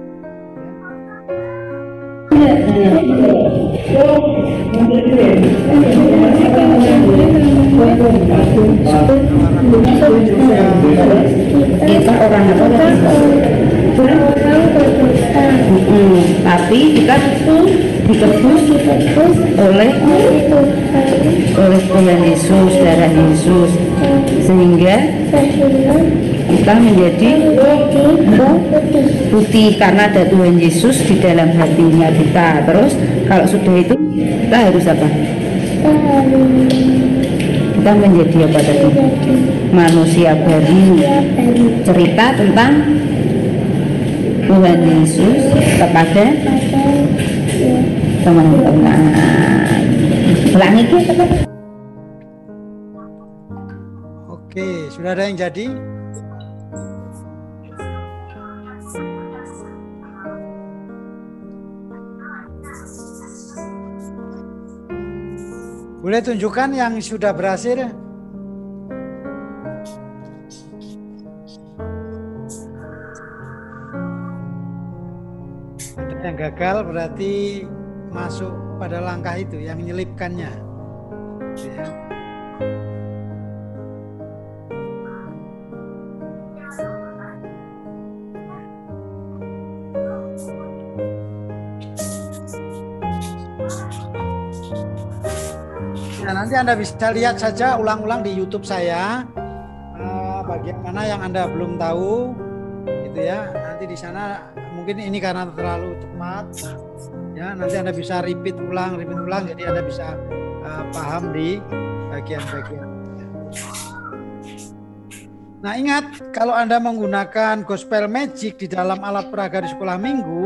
Warna Kita orang apa? Tapi kita ditebus oleh Tuhan Yesus, darah Yesus, sehingga kita menjadi putih karena ada Tuhan Yesus di dalam hatinya kita. Terus kalau sudah itu kita harus apa? Kita menjadi apa tadi? Manusia baru. Cerita tentang Tuhan Yesus kepada teman-teman. Ulangi kita. Oke, sudah ada yang jadi? Boleh tunjukkan yang sudah berhasil? Ada yang gagal berarti masuk pada langkah itu, yang menyelipkannya. Ya. Nah, nanti Anda bisa lihat saja ulang-ulang di YouTube saya bagian mana yang Anda belum tahu, gitu ya. Nanti di sana mungkin ini karena terlalu cepat, ya. Nanti Anda bisa repeat ulang, jadi Anda bisa paham di bagian-bagian. Nah, ingat kalau Anda menggunakan Gospel Magic di dalam alat peraga di sekolah minggu,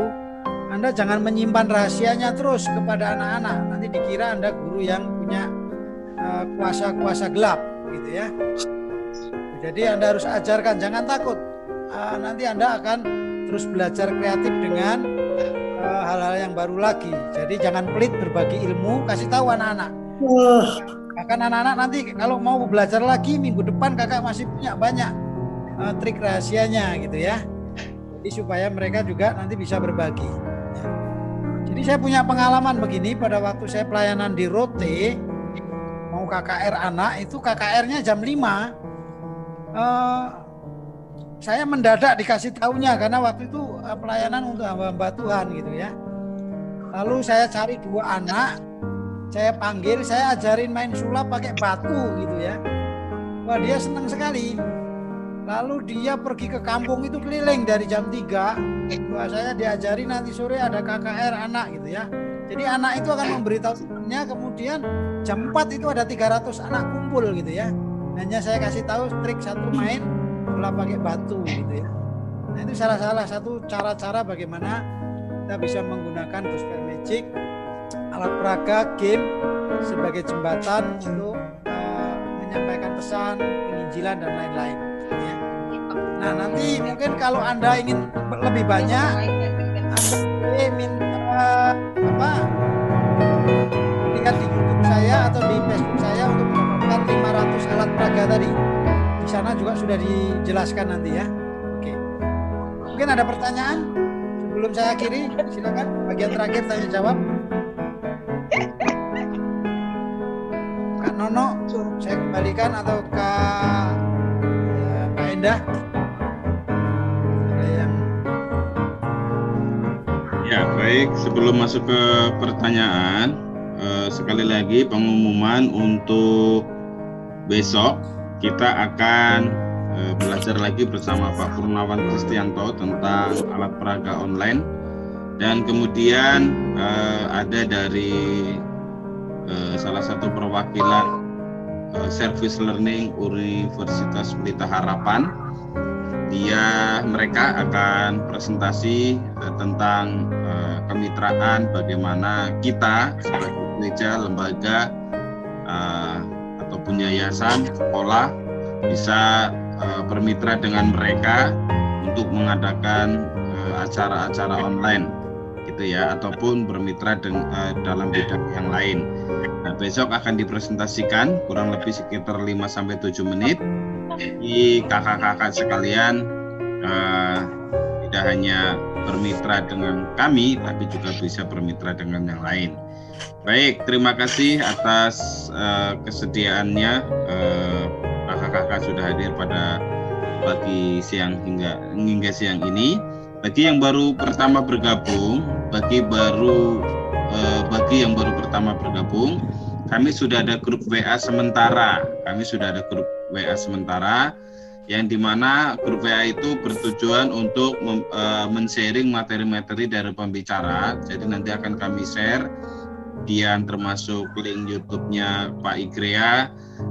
Anda jangan menyimpan rahasianya terus kepada anak-anak. Nanti dikira Anda guru yang punya kuasa-kuasa gelap, gitu ya. Jadi Anda harus ajarkan, jangan takut. Nanti Anda akan terus belajar kreatif dengan hal-hal yang baru lagi. Jadi jangan pelit berbagi ilmu, kasih tahu anak-anak. Bahkan anak-anak nanti kalau mau belajar lagi minggu depan kakak masih punya banyak trik rahasianya, gitu ya. Jadi supaya mereka juga nanti bisa berbagi. Ya. Jadi saya punya pengalaman begini pada waktu saya pelayanan di Rote. Mau KKR anak itu KKR-nya jam 5. Saya mendadak dikasih tahunya karena waktu itu pelayanan untuk hamba-hamba Tuhan, gitu ya. Lalu saya cari 2 anak, saya panggil, saya ajarin main sulap pakai batu, gitu ya. Wah, dia senang sekali. Lalu dia pergi ke kampung itu keliling dari jam 3. Wah, saya diajari nanti sore ada KKR anak, gitu ya. Jadi anak itu akan memberitahu temannya, kemudian jam 4 itu ada 300 anak kumpul, gitu ya. Hanya saya kasih tahu trik satu main bola pakai batu, gitu ya. Nah, itu salah satu cara-cara bagaimana kita bisa menggunakan Gospel Magic, alat peraga, game sebagai jembatan untuk menyampaikan pesan, penginjilan dan lain-lain, gitu ya. Nah, nanti mungkin kalau Anda ingin lebih banyak, Anda boleh minta lihat di YouTube saya atau di Facebook saya untuk mendapatkan 500 alat peraga tadi. Di sana juga sudah dijelaskan nanti ya. Oke. Mungkin ada pertanyaan sebelum saya akhiri, silakan bagian terakhir tanya jawab. Kak Nono, saya kembalikan atau Kak Pak Endah? Ada yang Ya, baik. Sebelum masuk ke pertanyaan, sekali lagi pengumuman untuk besok kita akan belajar lagi bersama Pak Purnawan Kristianto tentang alat peraga online, dan kemudian ada dari salah satu perwakilan Service Learning Universitas Pelita Harapan. Mereka akan presentasi tentang kemitraan, bagaimana kita sebagai gereja, lembaga ataupun yayasan, sekolah bisa bermitra dengan mereka untuk mengadakan acara-acara online, gitu ya, ataupun bermitra dalam bidang yang lain. Nah, besok akan dipresentasikan kurang lebih sekitar 5-7 menit. Jadi kakak-kakak sekalian tidak hanya bermitra dengan kami, tapi juga bisa bermitra dengan yang lain. Baik, terima kasih atas kesediaannya kakak-kakak kakak sudah hadir pada pagi siang hingga siang ini. Bagi yang baru pertama bergabung, bagi yang baru pertama bergabung, kami sudah ada grup WA sementara. Yang dimana grup WA itu bertujuan untuk men-sharing materi-materi dari pembicara. Jadi nanti akan kami share, kemudian termasuk link YouTube-nya Pak Igrea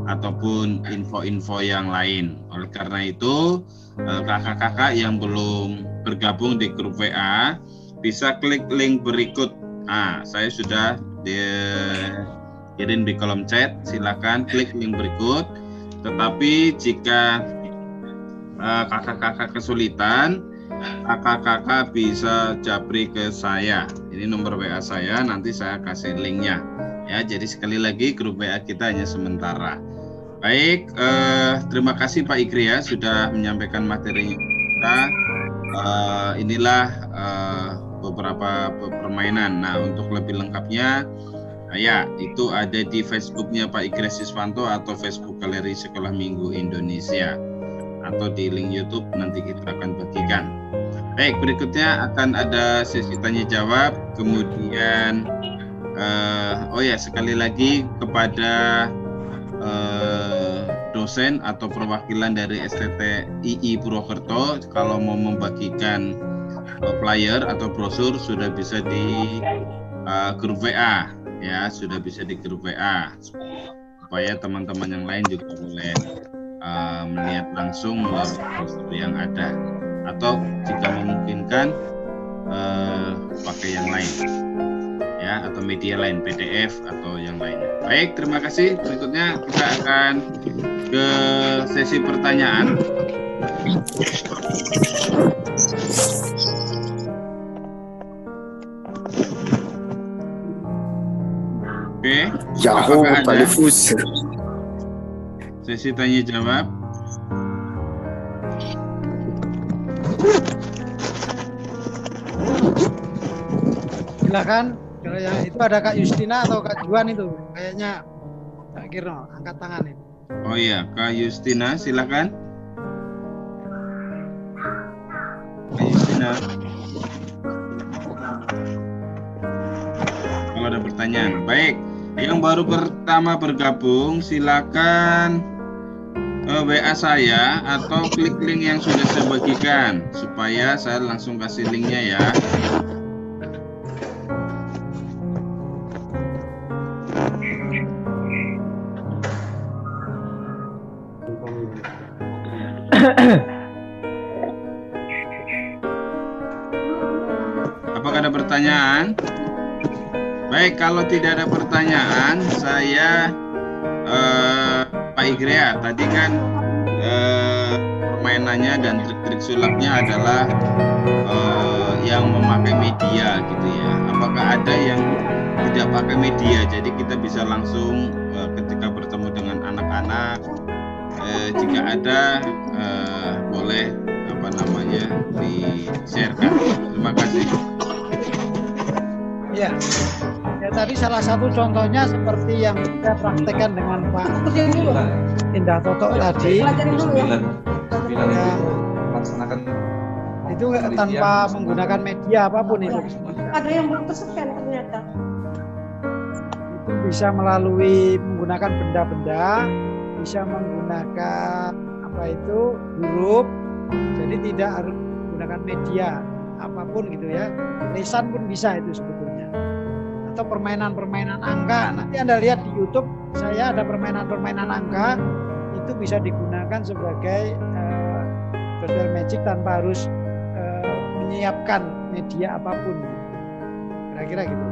ataupun info-info yang lain. Oleh karena itu, kakak-kakak yang belum bergabung di grup WA bisa klik link berikut. Saya sudah kirim di kolom chat, silakan klik link berikut. Tetapi jika kakak-kakak kesulitan, kakak-kakak bisa japri ke saya. Ini nomor WA saya, nanti saya kasih linknya. Ya, jadi sekali lagi grup WA kita hanya sementara. Baik, terima kasih Pak Igrea sudah menyampaikan materinya kita. Inilah beberapa permainan. Nah, untuk lebih lengkapnya, ya itu ada di Facebooknya Pak Igrea Siswanto atau Facebook Galeri Sekolah Minggu Indonesia, atau di link YouTube nanti kita akan bagikan. Baik, berikutnya akan ada sesi tanya jawab. Kemudian sekali lagi kepada dosen atau perwakilan dari STTII Purwokerto, kalau mau membagikan flyer atau brosur sudah bisa di grup WA, ya sudah bisa di grup WA, supaya teman-teman yang lain juga boleh melihat langsung melalui brosur yang ada, atau jika memungkinkan pakai yang lain, ya, atau media lain, PDF atau yang lain. Baik, terima kasih. Berikutnya kita akan ke sesi pertanyaan. Oke. Apakah ada sesi tanya jawab? Silakan. Kalau yang itu ada Kak Justina atau Kak Juan itu, kayaknya Kak Kirno angkat tangan itu. Oh iya, Kak Justina, silakan. Kak Justina. Kalau ada pertanyaan, baik. Yang baru pertama bergabung, silakan WA saya atau klik link yang sudah saya bagikan supaya saya langsung kasih linknya ya. Apakah ada pertanyaan? Baik, kalau tidak ada pertanyaan, saya Pak Igrea, tadi kan permainannya dan trik-trik sulapnya adalah yang memakai media gitu ya. Apakah ada yang tidak pakai media? Jadi kita bisa langsung ketika bertemu dengan anak-anak, jika ada boleh di-sharekan. Terima kasih. Ya, tadi salah satu contohnya seperti yang saya praktekkan dengan Pak Indah Toto tadi. Laksanakan itu tanpa menggunakan media apapun itu. Ada yang belum kesekian ternyata. Itu bisa melalui menggunakan benda-benda, bisa menggunakan huruf. Jadi tidak harus menggunakan media apapun gitu ya. Lisan pun bisa itu sebetulnya. Atau permainan-permainan angka. Nanti Anda lihat di YouTube, saya ada permainan-permainan angka, itu bisa digunakan sebagai virtual magic tanpa harus menyiapkan media apapun. Kira-kira gitu.